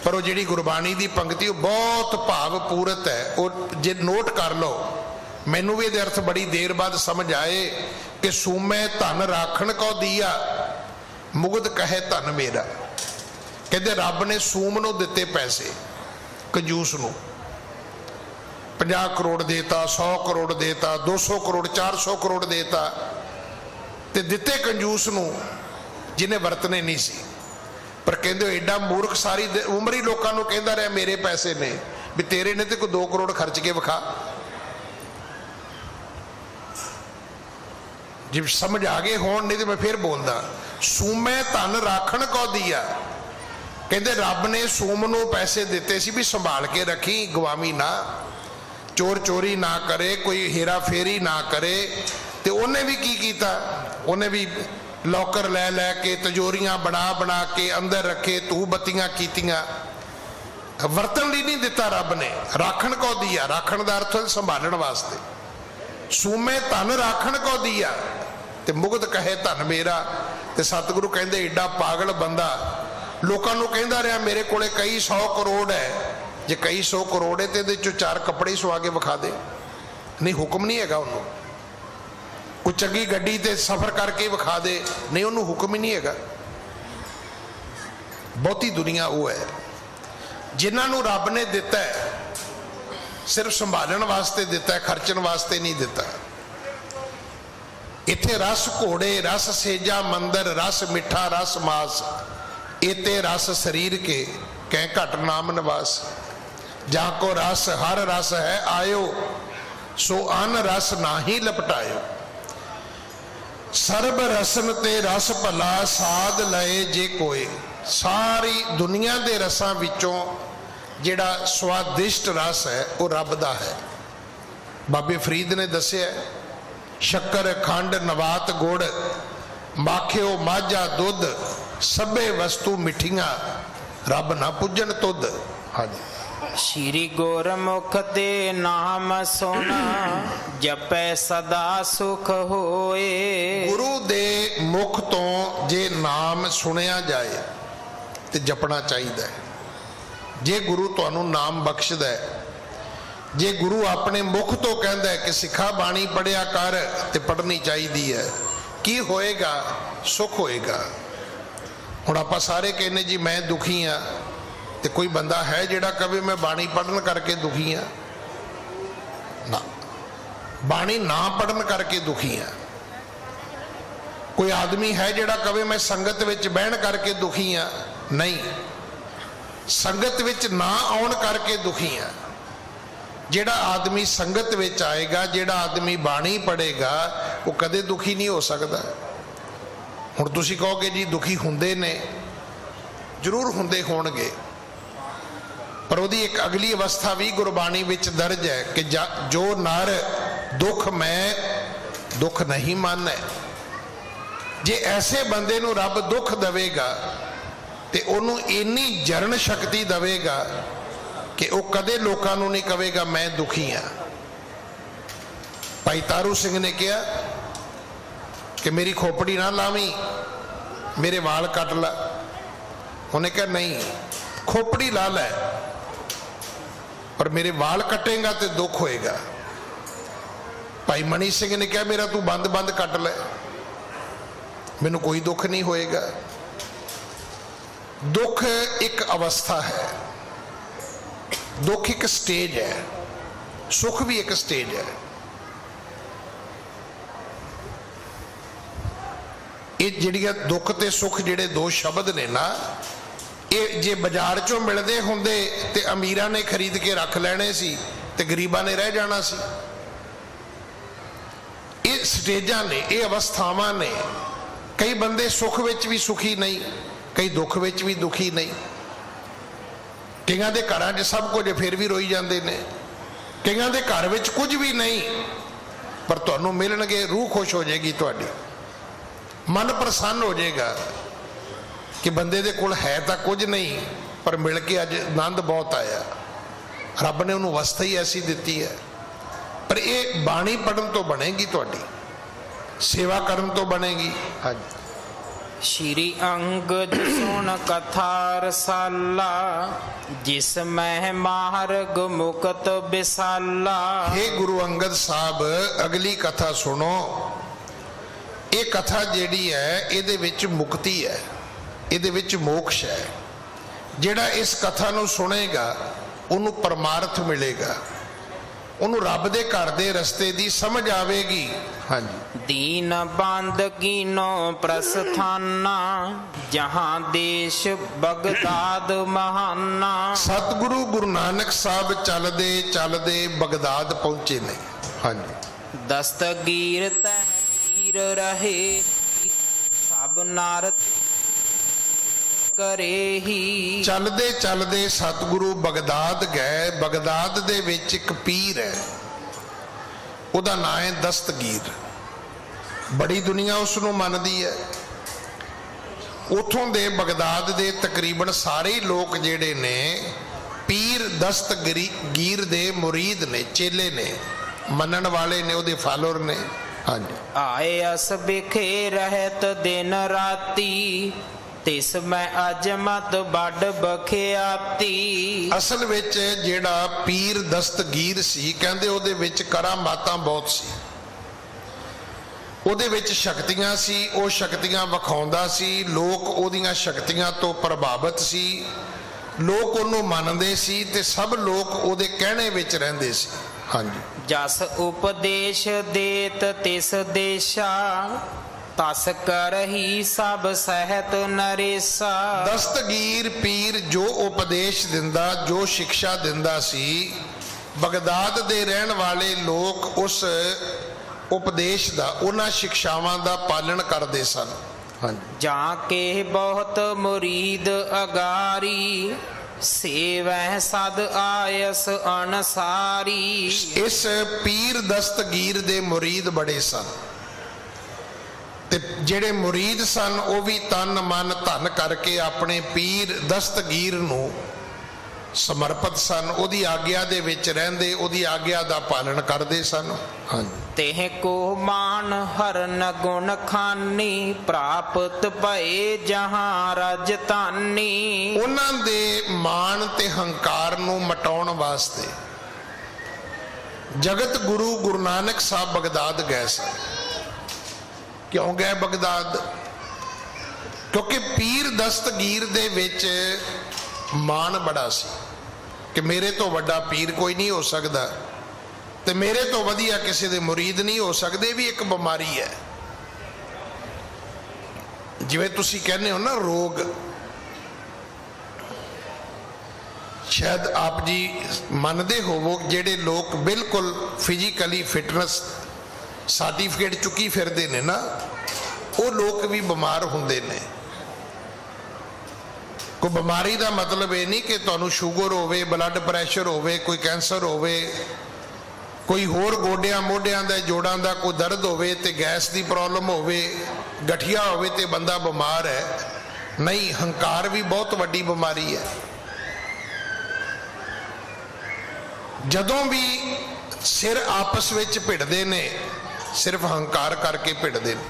B: पर वो जी गुरबाणी की पंक्ति बहुत भावपूरत है। और जे नोट कर लो, मैनू भी ये अर्थ बड़ी देर बाद समझ आए कि सूमै धन राखण को दिया, मुगद कहे धन मेरा। कहते रब ने सूम नूं दिते पैसे, कंजूस नूं 50 करोड़ देता, 100 करोड़ देता, 200 करोड़ 400 करोड़ देता, ते दिते कंजूस नूं जिन्हें वरतने नहीं सी। पर कहते एडा मूर्ख सारी उम्र ही लोगों को कहता रहा मेरे पैसे ने, भी तेरे ने तो कोई 2 करोड़ खर्च के विखा। जब समझ आ गए होण, नहीं तो मैं फिर बोलदा। सूमै धन राखण को दिया, कहते रब ने सूम नूं पैसे दिते सी भी संभाल के रखी, गवामी ना, चोर चोरी ना करे, कोई हेरा फेरी ना करे। तो उन्हें भी की कीता, उन्हें भी लॉकर लै लैके तिजोरियां बना बना के अंदर रखे, धूप बत्तियां कीतियां। वरतन लिए नहीं दिता रब ने, राखण को दिया। राखण का अर्थ संभालने वास्ते। सूमे धन राखण को दिया ते मुगत कहे धन मेरा। ते सतगुरु कहते एडा पागल बंदा लोगों को कहता रहा मेरे को कई 100 करोड़ है। जे कई 100 करोड़ है तो 4 कपड़े सुहा के विखा दे। नहीं, हुक्म नहीं है उन्होंने। कोई चंगी गड्डी ते सफर करके विखा दे, नहीं उन्होंने हुक्म ही नहीं है। बहुती दुनिया वो है जिन्होंने रब ने दिता है सिर्फ संभालने वास्ते दिता है, खर्चण वास्ते नहीं दिता। इत्थे रस घोड़े, रस सेजा मंदिर, रस मिठा, रस मास, इते रस शरीर के कह घट नाम निवास। जहाँ को रस हर रस है आयो, सो अन रस नाही लपटायो। सर्ब रसन ते रस भला, साध लए जे कोय। ਸਾਰੀ ਦੁਨੀਆ ਦੇ ਰਸਾਂ ਵਿੱਚੋਂ ਜਿਹੜਾ ਸਵਾਦਿਸ਼ਟ ਰਸ ਹੈ ਉਹ ਰੱਬ ਦਾ ਹੈ। ਬਾਬੇ ਫਰੀਦ ਨੇ ਦੱਸਿਆ, ਸ਼ੱਕਰ ਖੰਡ ਨਵਾਤ ਗੁੜ ਮਾਖਿਓ ਮਾਝਾ ਦੁੱਧ ਸਭੇ ਵਸਤੂ ਮਿੱਠੀਆਂ ਰੱਬ ਨਾ ਪੁੱਜਣ ਤੁਧ। ਹਾਂਜੀ।
C: ਸ਼੍ਰੀ ਗੁਰਮੁਖ ਦੇ ਨਾਮ ਸੁਣ ਜਪੈ ਸਦਾ ਸੁਖ ਹੋਏ।
B: ਗੁਰੂ ਦੇ ਮੁਖ ਤੋਂ ਜੇ ਨਾਮ ਸੁਣਿਆ ਜਾਏ ਤੇ ਜਪਣਾ ਚਾਹੀਦਾ ਹੈ। ਜੇ ਗੁਰੂ ਤੁਹਾਨੂੰ ਨਾਮ ਬਖਸ਼ਦਾ ਹੈ, ਜੇ ਗੁਰੂ ਆਪਣੇ ਮੁਖ ਤੋਂ ਕਹਿੰਦਾ ਹੈ ਕਿ ਸਿੱਖਾ ਬਾਣੀ ਪੜਿਆ ਕਰ ਤੇ ਪੜਨੀ ਚਾਹੀਦੀ ਹੈ, ਕੀ ਹੋਏਗਾ? ਸੁਖ ਹੋਏਗਾ। ਹੁਣ ਆਪਾਂ ਸਾਰੇ ਕਹਿੰਦੇ ਜੀ ਮੈਂ ਦੁਖੀ ਆ, ਤੇ ਕੋਈ ਬੰਦਾ ਹੈ ਜਿਹੜਾ ਕਵੇ ਮੈਂ ਬਾਣੀ ਪੜਨ ਕਰਕੇ ਦੁਖੀ ਆ? ਨਾ, ਬਾਣੀ ਨਾ ਪੜਨ ਕਰਕੇ ਦੁਖੀ ਆ। ਕੋਈ ਆਦਮੀ ਹੈ ਜਿਹੜਾ ਕਵੇ ਮੈਂ ਸੰਗਤ ਵਿੱਚ ਬਹਿਣ ਕਰਕੇ ਦੁਖੀ ਆ? ਨਹੀਂ, ਸੰਗਤ ਵਿੱਚ ਨਾ ਆਉਣ ਕਰਕੇ ਦੁਖੀ ਆ। ਜਿਹੜਾ ਆਦਮੀ ਸੰਗਤ ਵਿੱਚ ਆਏਗਾ, ਜਿਹੜਾ ਆਦਮੀ ਬਾਣੀ ਪੜੇਗਾ, ਉਹ ਕਦੇ ਦੁਖੀ ਨਹੀਂ ਹੋ ਸਕਦਾ। ਹੁਣ ਤੁਸੀਂ ਕਹੋਗੇ ਜੀ ਦੁਖੀ ਹੁੰਦੇ ਨੇ, ਜ਼ਰੂਰ ਹੁੰਦੇ ਹੋਣਗੇ, ਪਰ ਉਹਦੀ ਇੱਕ ਅਗਲੀ ਅਵਸਥਾ ਵੀ ਗੁਰਬਾਣੀ ਵਿੱਚ ਦਰਜ ਹੈ ਕਿ ਜੋ ਨਰ ਦੁੱਖ ਮੈਂ ਦੁੱਖ ਨਹੀਂ ਮੰਨੈ। ਜੇ ਐਸੇ ਬੰਦੇ ਨੂੰ ਰੱਬ ਦੁੱਖ ਦੇਵੇਗਾ ਤੇ ਉਹਨੂੰ ਇੰਨੀ ਜਰਨ ਸ਼ਕਤੀ ਦੇਵੇਗਾ ਕਿ ਉਹ ਕਦੇ ਲੋਕਾਂ ਨੂੰ ਨਹੀਂ ਕਹੇਗਾ ਮੈਂ ਦੁਖੀ ਹਾਂ। ਭਾਈ ਤਾਰੂ ਸਿੰਘ ਨੇ ਕਿਹਾ ਕਿ ਮੇਰੀ ਖੋਪੜੀ ਨਾ ਲਾਵੀਂ, ਮੇਰੇ ਵਾਲ ਕੱਟ ਲਾ। ਉਹਨੇ ਕਿਹਾ ਨਹੀਂ, ਖੋਪੜੀ ਲਾ ਲੈ, ਪਰ ਮੇਰੇ ਵਾਲ ਕੱਟੇਗਾ ਤੇ ਦੁੱਖ ਹੋਏਗਾ। ਭਾਈ ਮਣੀ ਸਿੰਘ ਨੇ ਕਿਹਾ ਮੇਰਾ ਤੂੰ ਬੰਦ ਕੱਟ ਲੈ, ਮੈਨੂੰ ਕੋਈ ਦੁੱਖ ਨਹੀਂ ਹੋਏਗਾ। ਦੁੱਖ ਇੱਕ ਅਵਸਥਾ ਹੈ, ਦੁੱਖ ਇੱਕ ਸਟੇਜ ਹੈ, ਸੁਖ ਵੀ ਇੱਕ ਸਟੇਜ ਹੈ। ਇਹ ਜਿਹੜੀਆਂ ਦੁੱਖ ਤੇ ਸੁਖ ਜਿਹੜੇ ਦੋ ਸ਼ਬਦ ਨੇ ਨਾ, ਇਹ ਜੇ ਬਾਜ਼ਾਰ ਚੋਂ ਮਿਲਦੇ ਹੁੰਦੇ ਤੇ ਅਮੀਰਾਂ ਨੇ ਖਰੀਦ ਕੇ ਰੱਖ ਲੈਣੇ ਸੀ ਤੇ ਗਰੀਬਾਂ ਨੇ ਰਹਿ ਜਾਣਾ ਸੀ। ਇਹ ਸਟੇਜਾਂ ਨੇ, ਇਹ ਅਵਸਥਾਵਾਂ ਨੇ। ਕਈ ਬੰਦੇ ਸੁਖ ਵਿੱਚ ਵੀ ਸੁਖੀ ਨਹੀਂ, ਕਈ ਦੁੱਖ ਵਿੱਚ ਵੀ ਦੁਖੀ ਨਹੀਂ। ਕਈਆਂ ਦੇ ਘਰਾਂ 'ਚ ਸਭ ਕੁਝ ਫਿਰ ਵੀ ਰੋਈ ਜਾਂਦੇ ਨੇ, ਕਈਆਂ ਦੇ ਘਰ ਵਿੱਚ ਕੁਝ ਵੀ ਨਹੀਂ, ਪਰ ਤੁਹਾਨੂੰ ਮਿਲਣਗੇ ਰੂਹ ਖੁਸ਼ ਹੋ ਜਾਏਗੀ, ਤੁਹਾਡੀ ਮਨ ਪ੍ਰਸੰਨ ਹੋ ਜਾਏਗਾ ਕਿ ਬੰਦੇ ਦੇ ਕੋਲ ਹੈ ਤਾਂ ਕੁਝ ਨਹੀਂ, ਪਰ ਮਿਲ ਕੇ ਅੱਜ ਆਨੰਦ ਬਹੁਤ ਆਇਆ। ਰੱਬ ਨੇ ਉਹਨੂੰ ਅਵਸਥਾ ਹੀ ਐਸੀ ਦਿੱਤੀ ਹੈ। ਪਰ ਇਹ ਬਾਣੀ ਪੜਨ ਤੋਂ ਬਣੇਗੀ, ਤੁਹਾਡੀ ਸੇਵਾ ਕਰਨ ਤੋਂ ਬਣੇਗੀ। ਹਾਂਜੀ।
C: ਸ਼੍ਰੀ ਅੰਗਦ ਸੁਣ ਕਥਾ ਰਸਾਲਾ ਜਿਸ ਮਹਿ ਮਾਰਗ ਮੁਕਤ ਬਿਸਾਲਾ।
B: हे ਗੁਰੂ ਅੰਗਦ ਸਾਹਿਬ, ਅਗਲੀ ਕਥਾ ਸੁਣੋ। ਇਹ ਕਥਾ ਜਿਹੜੀ ਹੈ ਇਹਦੇ ਵਿੱਚ ਮੁਕਤੀ ਹੈ, ਇਹਦੇ ਵਿੱਚ ਮੋਕਸ਼ ਹੈ। ਜਿਹੜਾ ਇਸ ਕਥਾ ਨੂੰ ਸੁਣੇਗਾ ਉਹਨੂੰ ਪਰਮਾਰਥ ਮਿਲੇਗਾ, ਉਹਨੂੰ ਰੱਬ ਦੇ ਘਰ ਦੇ ਰਸਤੇ ਦੀ ਸਮਝ ਆਵੇਗੀ। ਹਾਂਜੀ।
C: ਦੀਨ ਬੰਦ ਕੀਨੋ ਪ੍ਰਸਥਾਨਾ ਜਹਾਂ ਦੇਸ਼ ਬਗਦਾਦ ਮਹਾਨਾ।
B: ਸਤਿਗੁਰੂ ਗੁਰੂ ਨਾਨਕ ਸਾਹਿਬ ਚੱਲਦੇ ਚੱਲਦੇ ਬਗਦਾਦ ਪਹੁੰਚੇ ਨੇ। ਹਾਂਜੀ।
C: ਦਸਤਗੀਰ ਤਹਿਰ ਰਹੇ ਸਭ ਨਾਰਦ ਕਰੇ ਹੀ।
B: ਚੱਲਦੇ ਚੱਲਦੇ ਸਤਿਗੁਰੂ ਬਗਦਾਦ ਗਏ। ਬਗਦਾਦ ਦੇ ਵਿੱਚ ਇੱਕ ਪੀਰ ਹੈ, ਉਹਦਾ ਨਾਂ ਹੈ ਦਸਤਗੀਰ। ਬੜੀ ਦੁਨੀਆ ਉਸ ਨੂੰ ਮੰਨਦੀ ਹੈ। ਉਥੋਂ ਦੇ ਬਗਦਾਦ ਦੇ ਤਕਰੀਬਨ ਸਾਰੇ ਲੋਕ ਜਿਹੜੇ ਨੇ ਪੀਰ ਦਸਤਗੀਰ ਦੇ ਮੁਰੀਦ ਨੇ, ਚੇਲੇ ਨੇ, ਮੰਨਣ ਵਾਲੇ ਨੇ, ਉਹਦੇ ਫਾਲੋਅਰ ਨੇ। ਹਾਂਜੀ।
C: ਆਏ ਅਸ ਬਿਖੇ ਰਹਿਤ ਦਿਨ ਰਾਤੀ ਤਿਸ ਮੈਂ ਅਜਮਤ ਵੱਡ ਬਖਿਆਤੀ। ਅਸਲ ਵਿੱਚ
B: ਜਿਹੜਾ ਪੀਰ ਦਸਤਗੀਰ ਸੀ, ਕਹਿੰਦੇ ਉਹਦੇ ਵਿੱਚ ਕਰਾਮਾਤਾਂ ਬਹੁਤ ਸੀ, ਉਹਦੇ ਵਿੱਚ ਸ਼ਕਤੀਆਂ ਸੀ, ਉਹ ਸ਼ਕਤੀਆਂ ਵਿਖਾਉਂਦਾ ਸੀ। ਲੋਕ ਉਹਦੀਆਂ ਸ਼ਕਤੀਆਂ ਤੋਂ ਪ੍ਰਭਾਵਿਤ ਸੀ, ਲੋਕ ਉਹਨੂੰ ਮੰਨਦੇ ਸੀ ਤੇ ਸਭ ਲੋਕ ਉਹਦੇ ਕਹਿਣੇ ਵਿੱਚ ਰਹਿੰਦੇ ਸੀ। ਹਾਂਜੀ।
C: ਜਸ ਉਪਦੇਸ਼ ਦੇਤ ਤਿਸ ਦੇਸ਼ਾ ਤਸ ਕਰਹੀ ਸਭ ਸਹਿਤ ਨਰੇਸਾ।
B: ਦਸਤਗੀਰ ਪੀਰ ਜੋ ਉਪਦੇਸ਼ ਦਿੰਦਾ, ਜੋ ਸਿੱਖਿਆ ਦਿੰਦਾ ਸੀ, ਬਗਦਾਦ ਦੇ ਰਹਿਣ ਵਾਲੇ ਲੋਕ ਉਸ ਉਪਦੇਸ਼ ਦਾ, ਉਹਨਾਂ ਸਿੱਖਿਆਵਾਂ ਦਾ ਪਾਲਣ ਕਰਦੇ ਸਨ।
A: ਹਾਂਜੀ।
C: ਜਾਂ ਕੇ ਬਹੁਤ ਮੁਰੀਦ ਅਗਾਰੀ ਸੇਵੈ ਸਦ ਆਇਸ ਅਨਸਾਰੀ।
A: ਇਸ ਪੀਰ ਦਸਤਗੀਰ ਦੇ ਮੁਰੀਦ ਬੜੇ ਸਨ ਤੇ ਜਿਹੜੇ ਮੁਰੀਦ ਸਨ ਉਹ ਵੀ ਤਨ ਮਨ ਧਨ ਕਰਕੇ ਆਪਣੇ ਪੀਰ ਦਸਤਗੀਰ ਨੂੰ ਸਮਰਪਿਤ ਸਨ, ਉਹਦੀ ਆਗਿਆ ਦੇ ਵਿੱਚ ਰਹਿੰਦੇ, ਉਹਦੀ ਆਗਿਆ ਦਾ ਪਾਲਣ ਕਰਦੇ ਸਨ। ਹਾਂਜੀ।
C: ਤੇਹ ਕੋ ਮਾਨ ਹਰਨ ਗੁਣ ਖਾਨੀ ਪ੍ਰਾਪਤ ਭਏ ਜਹਾਂ ਰਜਤਾਨੀ।
A: ਉਹਨਾਂ ਦੇ ਮਾਣ ਤੇ ਹੰਕਾਰ ਨੂੰ ਮਟਾਉਣ ਵਾਸਤੇ ਜਗਤ ਗੁਰੂ ਗੁਰੂ ਨਾਨਕ ਸਾਹਿਬ ਬਗਦਾਦ ਗਏ ਸਨ। ਕਿਉਂ ਗਏ ਬਗਦਾਦ? ਕਿਉਂਕਿ ਪੀਰ ਦਸਤਗੀਰ ਦੇ ਵਿੱਚ ਮਾਣ ਬੜਾ ਸੀ ਕਿ ਮੇਰੇ ਤੋਂ ਵੱਡਾ ਪੀਰ ਕੋਈ ਨਹੀਂ ਹੋ ਸਕਦਾ ਤੇ ਮੇਰੇ ਤੋਂ ਵਧੀਆ ਕਿਸੇ ਦੇ ਮੁਰੀਦ ਨਹੀਂ ਹੋ ਸਕਦੇ। ਵੀ ਇੱਕ ਬਿਮਾਰੀ ਹੈ। ਜਿਵੇਂ ਤੁਸੀਂ ਕਹਿੰਦੇ ਹੋ ਨਾ ਰੋਗ, ਸ਼ਾਇਦ ਆਪ ਜੀ ਮੰਨਦੇ ਹੋਵੋ ਜਿਹੜੇ ਲੋਕ ਬਿਲਕੁਲ ਫਿਜ਼ੀਕਲੀ ਫਿਟਨੈਸ ਸਰਟੀਫਿਕੇਟ ਚੁੱਕੀ ਫਿਰਦੇ ਨੇ ਨਾ, ਉਹ ਲੋਕ ਵੀ ਬਿਮਾਰ ਹੁੰਦੇ ਨੇ। ਕੋਈ ਬਿਮਾਰੀ ਦਾ ਮਤਲਬ ਇਹ ਨਹੀਂ ਕਿ ਤੁਹਾਨੂੰ ਸ਼ੂਗਰ ਹੋਵੇ, ਬਲੱਡ ਪ੍ਰੈਸ਼ਰ ਹੋਵੇ, ਕੋਈ ਕੈਂਸਰ ਹੋਵੇ, ਕੋਈ ਹੋਰ ਗੋਡਿਆਂ ਮੋਢਿਆਂ ਦਾ ਜੋੜਾਂ ਦਾ ਕੋਈ ਦਰਦ ਹੋਵੇ ਤੇ ਗੈਸ ਦੀ ਪ੍ਰੋਬਲਮ ਹੋਵੇ, ਗਠੀਆ ਹੋਵੇ ਤੇ ਬੰਦਾ ਬਿਮਾਰ ਹੈ। ਨਹੀਂ, ਹੰਕਾਰ ਵੀ ਬਹੁਤ ਵੱਡੀ ਬਿਮਾਰੀ ਹੈ। ਜਦੋਂ ਵੀ ਸਿਰ ਆਪਸ ਵਿੱਚ ਭਿੜਦੇ ਨੇ ਸਿਰਫ ਹੰਕਾਰ ਕਰਕੇ ਭਿੜਦੇ ਨੇ,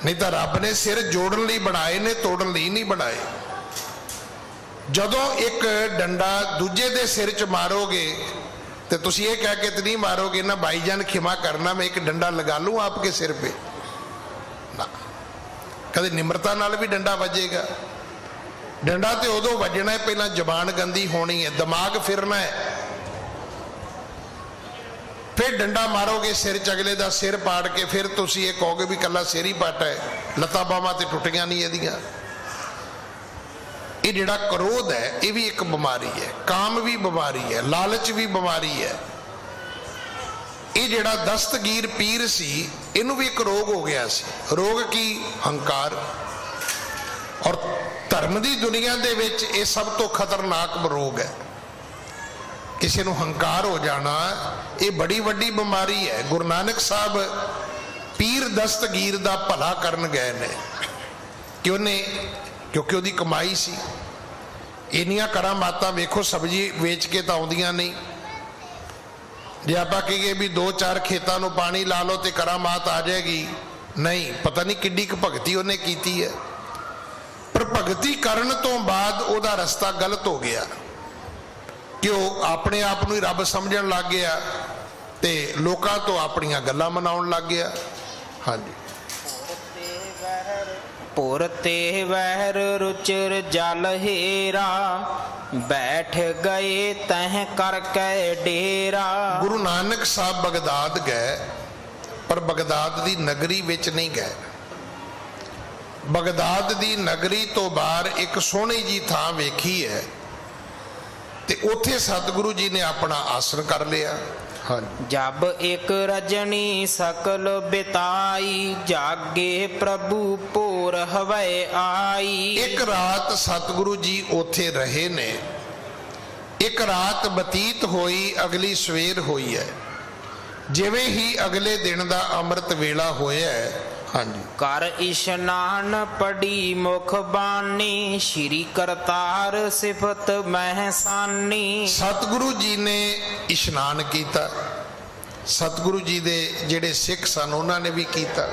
A: ਨਹੀਂ ਤਾਂ ਰੱਬ ਨੇ ਸਿਰ ਜੋੜਨ ਲਈ ਬਣਾਏ ਨੇ, ਤੋੜਨ ਲਈ ਨਹੀਂ ਬਣਾਏ। ਜਦੋਂ ਇੱਕ ਡੰਡਾ ਦੂਜੇ ਦੇ ਸਿਰ 'ਚ ਮਾਰੋਗੇ ਤੇ ਤੁਸੀਂ ਇਹ ਕਹਿ ਕੇ ਤੇ ਨਹੀਂ ਮਾਰੋਗੇ ਨਾ ਭਾਈਜਾਨ ਖਿਮਾ ਕਰਨਾ ਮੈਂ ਇੱਕ ਡੰਡਾ ਲਗਾ ਲੂੰ ਆਪਕੇ ਸਿਰ पे ਨਾ। ਕਦੇ ਨਿਮਰਤਾ ਨਾਲ ਵੀ ਡੰਡਾ ਵੱਜੇਗਾ। ਡੰਡਾ ਤੇ ਉਦੋਂ ਵੱਜਣਾ ਹੈ ਪਹਿਲਾਂ ਜ਼ਬਾਨ ਗੰਦੀ ਹੋਣੀ ਹੈ, ਦਿਮਾਗ ਫਿਰਨਾ ਹੈ, ਫਿਰ ਡੰਡਾ ਮਾਰੋਗੇ ਸਿਰ 'ਚ ਅਗਲੇ ਦਾ ਸਿਰ ਪਾੜ ਕੇ, ਫਿਰ ਤੁਸੀਂ ਇਹ ਕਹੋਗੇ ਵੀ ਕੱਲਾ ਸਿਰ ਹੀ ਪਾਟਾ ਹੈ, ਲੱਤਾਂ ਬਾਹਾਂ ਤੇ ਟੁੱਟੀਆਂ ਨਹੀਂ ਇਹਦੀਆਂ। ਇਹ ਜਿਹੜਾ ਕ੍ਰੋਧ ਹੈ ਇਹ ਵੀ ਇੱਕ ਬਿਮਾਰੀ ਹੈ, ਕਾਮ ਵੀ ਬਿਮਾਰੀ ਹੈ, ਲਾਲਚ ਵੀ ਬਿਮਾਰੀ ਹੈ। ਇਹ ਜਿਹੜਾ ਦਸਤਗੀਰ ਪੀਰ ਸੀ ਇਹਨੂੰ ਵੀ ਇੱਕ ਰੋਗ ਹੋ ਗਿਆ ਸੀ। ਰੋਗ ਕੀ? ਹੰਕਾਰ। ਔਰ ਧਰਮ ਦੀ ਦੁਨੀਆ ਦੇ ਵਿੱਚ ਇਹ ਸਭ ਤੋਂ ਖਤਰਨਾਕ ਰੋਗ ਹੈ। ਕਿਸੇ ਨੂੰ ਹੰਕਾਰ ਹੋ ਜਾਣਾ ਇਹ ਬੜੀ ਵੱਡੀ ਬਿਮਾਰੀ ਹੈ। ਗੁਰੂ ਨਾਨਕ ਸਾਹਿਬ ਪੀਰ ਦਸਤਗੀਰ ਦਾ ਭਲਾ ਕਰਨ ਗਏ ਨੇ ਕਿ ਉਹਨੇ, ਕਿਉਂਕਿ ਉਹਦੀ ਕਮਾਈ ਸੀ। ਇੰਨੀਆਂ ਕਰਾਮਾਤਾਂ ਵੇਖੋ, ਸਬਜ਼ੀ ਵੇਚ ਕੇ ਤਾਂ ਆਉਂਦੀਆਂ ਨਹੀਂ। ਜੇ ਆਪਾਂ ਕਹੀਏ ਵੀ 2-4 ਖੇਤਾਂ ਨੂੰ ਪਾਣੀ ਲਾ ਲਓ ਤੇ ਕਰਾਮਾਤ ਆ ਜਾਏਗੀ, ਨਹੀਂ। ਪਤਾ ਨਹੀਂ ਕਿੱਡੀ ਕੁ ਭਗਤੀ ਉਹਨੇ ਕੀਤੀ ਹੈ, ਪਰ ਭਗਤੀ ਕਰਨ ਤੋਂ ਬਾਅਦ ਉਹਦਾ ਰਸਤਾ ਗਲਤ ਹੋ ਗਿਆ ਕਿ ਉਹ ਆਪਣੇ ਆਪ ਨੂੰ ਹੀ ਰੱਬ ਸਮਝਣ ਲੱਗ ਗਿਆ ਤੇ ਲੋਕਾਂ ਤੋਂ ਆਪਣੀਆਂ ਗੱਲਾਂ ਮਨਾਉਣ ਲੱਗ ਗਿਆ। ਹਾਂਜੀ।
C: ਪੁਰ ਤੇ ਵਹਿਰ ਰੁਚਿਰ ਜਲ ਹੇਰਾ ਬੈਠ ਗਏ ਤਹ ਕਰ ਕੇ ਡੇਰਾ।
A: ਗੁਰੂ ਨਾਨਕ ਸਾਹਿਬ ਬਗਦਾਦ ਗਏ, ਪਰ ਬਗਦਾਦ ਦੀ ਨਗਰੀ ਵਿੱਚ ਨਹੀਂ ਗਏ। ਬਗਦਾਦ ਦੀ ਨਗਰੀ ਤੋਂ ਬਾਹਰ ਇੱਕ ਸੋਹਣੀ ਜੀ ਥਾਂ ਵੇਖੀ ਹੈ ਤੇ ਉੱਥੇ ਸਤਿਗੁਰੂ ਜੀ ਨੇ ਆਪਣਾ ਆਸਣ ਕਰ ਲਿਆ।
C: ਜਬ ਇੱਕ ਰਜਨੀ ਸਕਲ ਬਿਤਾਈ ਜਾਗੇ ਪ੍ਰਭੂ ਭੋਰ ਹਵੈ ਆਈ।
A: ਇੱਕ ਰਾਤ ਸਤਿਗੁਰੂ ਜੀ ਉੱਥੇ ਰਹੇ ਨੇ। ਇੱਕ ਰਾਤ ਬਤੀਤ ਹੋਈ, ਅਗਲੀ ਸਵੇਰ ਹੋਈ ਹੈ। ਜਿਵੇਂ ਹੀ ਅਗਲੇ ਦਿਨ ਦਾ ਅੰਮ੍ਰਿਤ ਵੇਲਾ ਹੋਇਆ ਹੈ, ਹਾਂਜੀ,
C: ਕਰ ਇਸ਼ਨਾਨ ਪੜੀ ਮੁਖ ਬਾਣੀ ਸ਼੍ਰੀ ਕਰਤਾਰ ਸਿਫਤ ਮਹਿਸਾਨੀ।
A: ਸਤਿਗੁਰੂ ਜੀ ਨੇ ਇਸ਼ਨਾਨ ਕੀਤਾ। ਸਤਿਗੁਰੂ ਜੀ ਦੇ ਜਿਹੜੇ ਸਿੱਖ ਸਨ ਉਹਨਾਂ ਨੇ ਵੀ ਕੀਤਾ।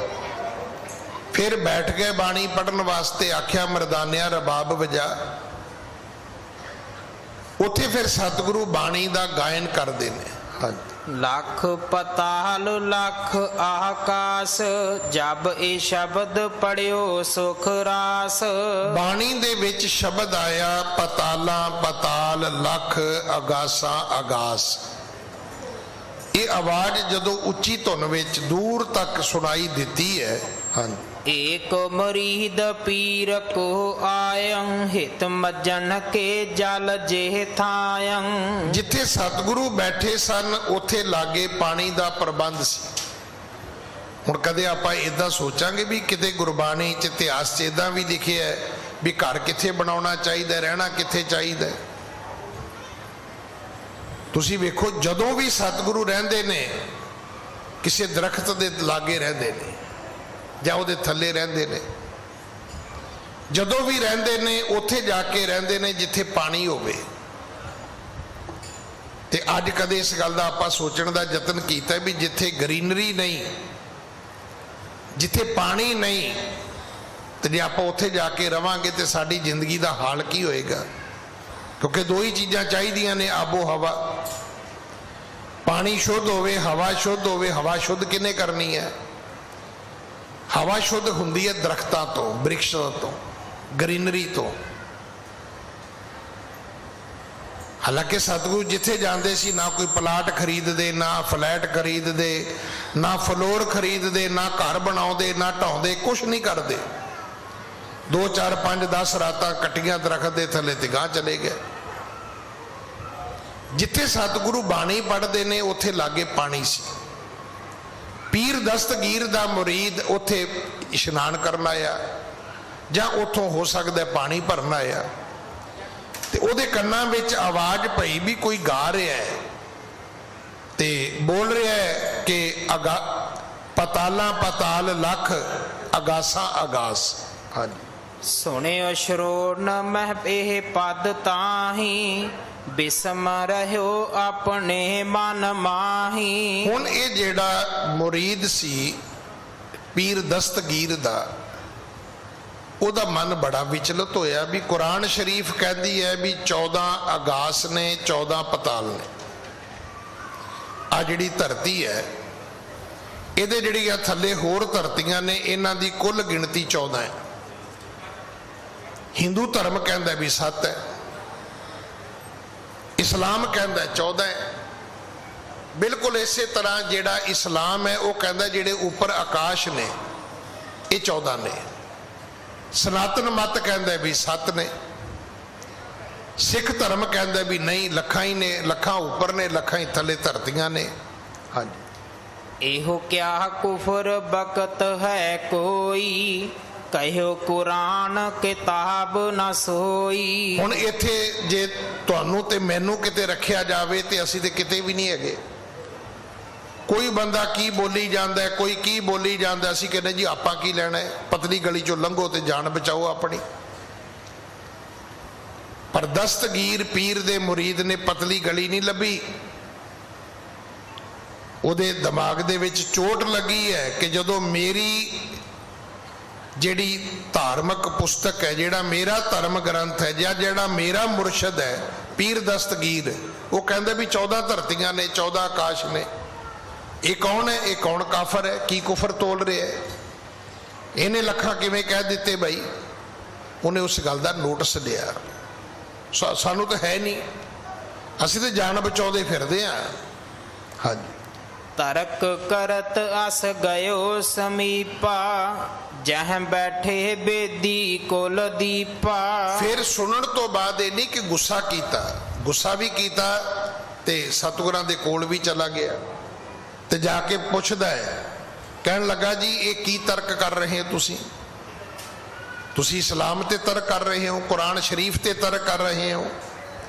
A: ਫਿਰ ਬੈਠ ਗਏ ਬਾਣੀ ਪੜਨ ਵਾਸਤੇ। ਆਖਿਆ ਮਰਦਾਨਿਆਂ ਰਬਾਬ ਵਜਾ। ਉੱਥੇ ਫਿਰ ਸਤਿਗੁਰੂ ਬਾਣੀ ਦਾ ਗਾਇਨ ਕਰਦੇ ਨੇ। ਹਾਂਜੀ।
C: ਲੱਖ ਪਤਾਲ ਲੱਖ ਆਕਾਸ ਜਬ ਇਹ ਸ਼ਬਦ ਪੜਿਓ ਸੁਖ ਰਾਸ।
A: ਬਾਣੀ ਦੇ ਵਿੱਚ ਸ਼ਬਦ ਆਇਆ ਪਤਾਲਾਂ ਪਤਾਲ, ਲੱਖ ਆਗਾਸਾਂ ਆਗਾਸ। ਇਹ ਆਵਾਜ਼ ਜਦੋਂ ਉੱਚੀ ਧੁਨ ਵਿੱਚ ਦੂਰ ਤੱਕ ਸੁਣਾਈ ਦਿੱਤੀ ਹੈ। ਹਾਂਜੀ।
C: ਏਕ ਮੁਰੀਦ ਪੀਰ ਕੋ ਆਇੰ ਹਿਤ ਮਜਨ ਕੇ ਜਲ ਜੇ ਥਾਇੰ।
A: ਜਿੱਥੇ ਸਤਿਗੁਰੂ ਬੈਠੇ ਸਨ ਉੱਥੇ ਲਾਗੇ ਪਾਣੀ ਦਾ ਪ੍ਰਬੰਧ ਸੀ।
B: ਹੁਣ ਕਦੇ ਆਪਾਂ ਇਦਾਂ ਸੋਚਾਂਗੇ ਵੀ ਕਿਤੇ ਗੁਰਬਾਣੀ 'ਚ ਇਤਿਹਾਸ 'ਚ ਇਦਾਂ ਵੀ ਲਿਖਿਆ ਹੈ ਵੀ ਘਰ ਕਿੱਥੇ ਬਣਾਉਣਾ ਚਾਹੀਦਾ, ਰਹਿਣਾ ਕਿੱਥੇ ਚਾਹੀਦਾ? ਤੁਸੀਂ ਵੇਖੋ, ਜਦੋਂ ਵੀ ਸਤਿਗੁਰੂ ਰਹਿੰਦੇ ਨੇ ਕਿਸੇ ਦਰਖਤ ਦੇ ਲਾਗੇ ਰਹਿੰਦੇ ਨੇ ਜਾਂ ਉਹਦੇ ਥੱਲੇ ਰਹਿੰਦੇ ਨੇ। ਜਦੋਂ ਵੀ ਰਹਿੰਦੇ ਨੇ ਉੱਥੇ ਜਾ ਕੇ ਰਹਿੰਦੇ ਨੇ ਜਿੱਥੇ ਪਾਣੀ ਹੋਵੇ। ਤੇ ਅੱਜ ਕਦੇ ਇਸ ਗੱਲ ਦਾ ਆਪਾਂ ਸੋਚਣ ਦਾ ਯਤਨ ਕੀਤਾ ਵੀ ਜਿੱਥੇ ਗ੍ਰੀਨਰੀ ਨਹੀਂ, ਜਿੱਥੇ ਪਾਣੀ ਨਹੀਂ, ਤੇ ਜੇ ਆਪਾਂ ਉੱਥੇ ਜਾ ਕੇ ਰਵਾਂਗੇ ਤੇ ਸਾਡੀ ਜ਼ਿੰਦਗੀ ਦਾ ਹਾਲ ਕੀ ਹੋਏਗਾ? ਕਿਉਂਕਿ ਦੋ ਹੀ ਚੀਜ਼ਾਂ ਚਾਹੀਦੀਆਂ ਨੇ, ਆਬੋ ਹਵਾ। ਪਾਣੀ ਸ਼ੁੱਧ ਹੋਵੇ, ਹਵਾ ਸ਼ੁੱਧ ਹੋਵੇ। ਹਵਾ ਸ਼ੁੱਧ ਕਿਹਨੇ ਕਰਨੀ ਹੈ? ਹਵਾ ਸ਼ੁੱਧ ਹੁੰਦੀ ਹੈ ਦਰਖਤਾਂ ਤੋਂ, ਬ੍ਰਿਕਸ਼ਾਂ ਤੋਂ, ਗ੍ਰੀਨਰੀ ਤੋਂ। ਹਾਲਾਂਕਿ ਸਤਿਗੁਰੂ ਜਿੱਥੇ ਜਾਂਦੇ ਸੀ ਨਾ ਕੋਈ ਪਲਾਟ ਖਰੀਦਦੇ, ਨਾ ਫਲੈਟ ਖਰੀਦਦੇ, ਨਾ ਫਲੋਰ ਖਰੀਦਦੇ, ਨਾ ਘਰ ਬਣਾਉਂਦੇ, ਨਾ ਢਾਉਂਦੇ, ਕੁਛ ਨਹੀਂ ਕਰਦੇ। 2 4 5 10 ਰਾਤਾਂ ਕੱਟੀਆਂ ਦਰਖਤ ਦੇ ਥੱਲੇ ਤੇ ਗਾਂ ਚਲੇ ਗਏ। ਜਿੱਥੇ ਸਤਿਗੁਰੂ ਬਾਣੀ ਪੜ੍ਹਦੇ ਨੇ ਉੱਥੇ ਲਾਗੇ ਪਾਣੀ ਸੀ। ਪੀਰ ਦਸਤਗੀਰ ਦਾ ਮੁਰੀਦ ਉੱਥੇ ਇਸ਼ਨਾਨ ਕਰਨ ਆਇਆ ਜਾਂ ਉੱਥੋਂ ਹੋ ਸਕਦਾ ਪਾਣੀ ਭਰਨ ਆਇਆ, ਤੇ ਉਹਦੇ ਕੰਨਾਂ ਵਿੱਚ ਆਵਾਜ਼ ਪਈ ਵੀ ਕੋਈ ਗਾ ਰਿਹਾ ਹੈ ਤੇ ਬੋਲ ਰਿਹਾ ਹੈ ਕਿ ਪਤਾਲਾਂ ਪਤਾਲ ਲੱਖ, ਅਗਾਸਾਂ ਅਗਾਸ। ਹਾਂਜੀ,
C: ਸੁਣਿਓ ਸ਼ਰੋਣ ਮਹਿ ਇਹ ਪਦ ਤਾਹੀ, ਬਿਸਮ ਰਹਿਓ ਆਪਣੇ ਮਨ ਮਾਹੀ।
B: ਹੁਣ ਇਹ ਜਿਹੜਾ ਮੁਰੀਦ ਸੀ ਪੀਰ ਦਸਤਗੀਰ ਦਾ, ਉਹਦਾ ਮਨ ਬੜਾ ਵਿਚਲਿਤ ਹੋਇਆ ਵੀ ਕੁਰਾਨ ਸ਼ਰੀਫ ਕਹਿੰਦੀ ਹੈ ਵੀ 14 ਅਗਾਸ ਨੇ, 14 ਪਤਾਲ ਨੇ। ਆ ਜਿਹੜੀ ਧਰਤੀ ਹੈ ਇਹਦੇ ਜਿਹੜੀਆਂ ਥੱਲੇ ਹੋਰ ਧਰਤੀਆਂ ਨੇ, ਇਹਨਾਂ ਦੀ ਕੁੱਲ ਗਿਣਤੀ 14 ਹੈ। ਹਿੰਦੂ ਧਰਮ ਕਹਿੰਦਾ ਵੀ 7 ਹੈ, ਇਸਲਾਮ ਕਹਿੰਦਾ 14 ਹੈ। ਬਿਲਕੁਲ ਇਸੇ ਤਰ੍ਹਾਂ ਜਿਹੜਾ ਇਸਲਾਮ ਹੈ ਉਹ ਕਹਿੰਦਾ ਜਿਹੜੇ ਉੱਪਰ ਆਕਾਸ਼ ਨੇ ਇਹ 14 ਨੇ। ਸਨਾਤਨ ਮਤ ਕਹਿੰਦਾ ਵੀ 7 ਨੇ। ਸਿੱਖ ਧਰਮ ਕਹਿੰਦਾ ਵੀ ਨਹੀਂ, ਲੱਖਾਂ ਹੀ ਨੇ, ਲੱਖਾਂ ਉੱਪਰ ਨੇ, ਲੱਖਾਂ ਹੀ ਥੱਲੇ ਧਰਤੀਆਂ ਨੇ। ਹਾਂਜੀ,
C: ਇਹੋ ਕਿਆ ਕੁਫਰ ਬਕਤ ਹੈ ਕੋਈ, ਕਹਿਓ ਕੁਰਾਨ ਕਿਤਾਬ ਨਾ ਸੋਈ।
B: ਹੁਣ ਇੱਥੇ ਜੇ ਤੁਹਾਨੂੰ ਤੇ ਮੈਨੂੰ ਕਿਤੇ ਰੱਖਿਆ ਜਾਵੇ ਤੇ ਅਸੀਂ ਤੇ ਕਿਤੇ ਵੀ ਨਹੀਂ ਹੈਗੇ। ਕੋਈ ਬੰਦਾ ਕੀ ਬੋਲੀ ਜਾਂਦਾ ਹੈ, ਕੋਈ ਕੀ ਬੋਲੀ ਜਾਂਦਾ, ਅਸੀਂ ਕਹਿੰਦੇ ਜੀ ਆਪਾਂ ਕੀ ਲੈਣਾ ਹੈ, ਪਤਲੀ ਗਲੀ ਚੋਂ ਲੰਘੋ ਤੇ ਜਾਨ ਬਚਾਓ ਆਪਣੀ। ਪਰ ਦਸਤਗੀਰ ਪੀਰ ਦੇ ਮੁਰੀਦ ਨੇ ਪਤਲੀ ਗਲੀ ਨਹੀਂ ਲੱਭੀ। ਉਹਦੇ ਦਿਮਾਗ ਦੇ ਵਿੱਚ ਚੋਟ ਲੱਗੀ ਹੈ ਕਿ ਜਦੋਂ ਮੇਰੀ ਜਿਹੜੀ ਧਾਰਮਿਕ ਪੁਸਤਕ ਹੈ, ਜਿਹੜਾ ਮੇਰਾ ਧਰਮ ਗ੍ਰੰਥ ਹੈ, ਜਾਂ ਜਿਹੜਾ ਮੇਰਾ ਮੁਰਸ਼ਦ ਹੈ ਪੀਰ ਦਸਤਗੀਰ, ਉਹ ਕਹਿੰਦਾ ਵੀ 14 ਧਰਤੀਆਂ ਨੇ, 14 ਆਕਾਸ਼ ਨੇ। ਇਹ ਕੌਣ ਹੈ? ਇਹ ਕੌਣ ਕਾਫਰ ਹੈ? ਕੀ ਕੁਫਰ ਤੋਲ ਰਿਹਾ ਹੈ? ਇਹਨੇ ਲੱਖਾਂ ਕਿਵੇਂ ਕਹਿ ਦਿੱਤੇ ਭਾਈ? ਉਹਨੇ ਉਸ ਗੱਲ ਦਾ ਨੋਟਿਸ ਲਿਆ। ਸਾਨੂੰ ਤਾਂ ਹੈ ਨਹੀਂ, ਅਸੀਂ ਤਾਂ ਜਾਨ ਬਚਾਉਂਦੇ ਫਿਰਦੇ ਹਾਂ। ਹਾਂਜੀ,
C: ਤਰਕ ਕਰਤ ਅਸ ਗਇਓ ਸਮੀਪਾ, ਜਹ ਬੈਠੇ ਬੇਦੀ ਕੁਲ ਦੀਪਾ।
B: ਫਿਰ ਸੁਣਨ ਤੋਂ ਬਾਅਦ ਇਹ ਨਹੀਂ ਕਿ ਗੁੱਸਾ ਕੀਤਾ, ਗੁੱਸਾ ਵੀ ਕੀਤਾ ਤੇ ਸਤਿਗੁਰਾਂ ਦੇ ਕੋਲ ਵੀ ਚਲਾ ਗਿਆ ਤੇ ਜਾ ਕੇ ਪੁੱਛਦਾ ਹੈ, ਕਹਿਣ ਲੱਗਾ ਜੀ ਇਹ ਕੀ ਤਰਕ ਕਰ ਰਹੇ ਹੋ ਤੁਸੀਂ? ਤੁਸੀਂ ਇਸਲਾਮ ਤੇ ਤਰਕ ਕਰ ਰਹੇ ਹੋ, ਕੁਰਾਨ ਸ਼ਰੀਫ ਤੇ ਤਰਕ ਕਰ ਰਹੇ ਹੋ।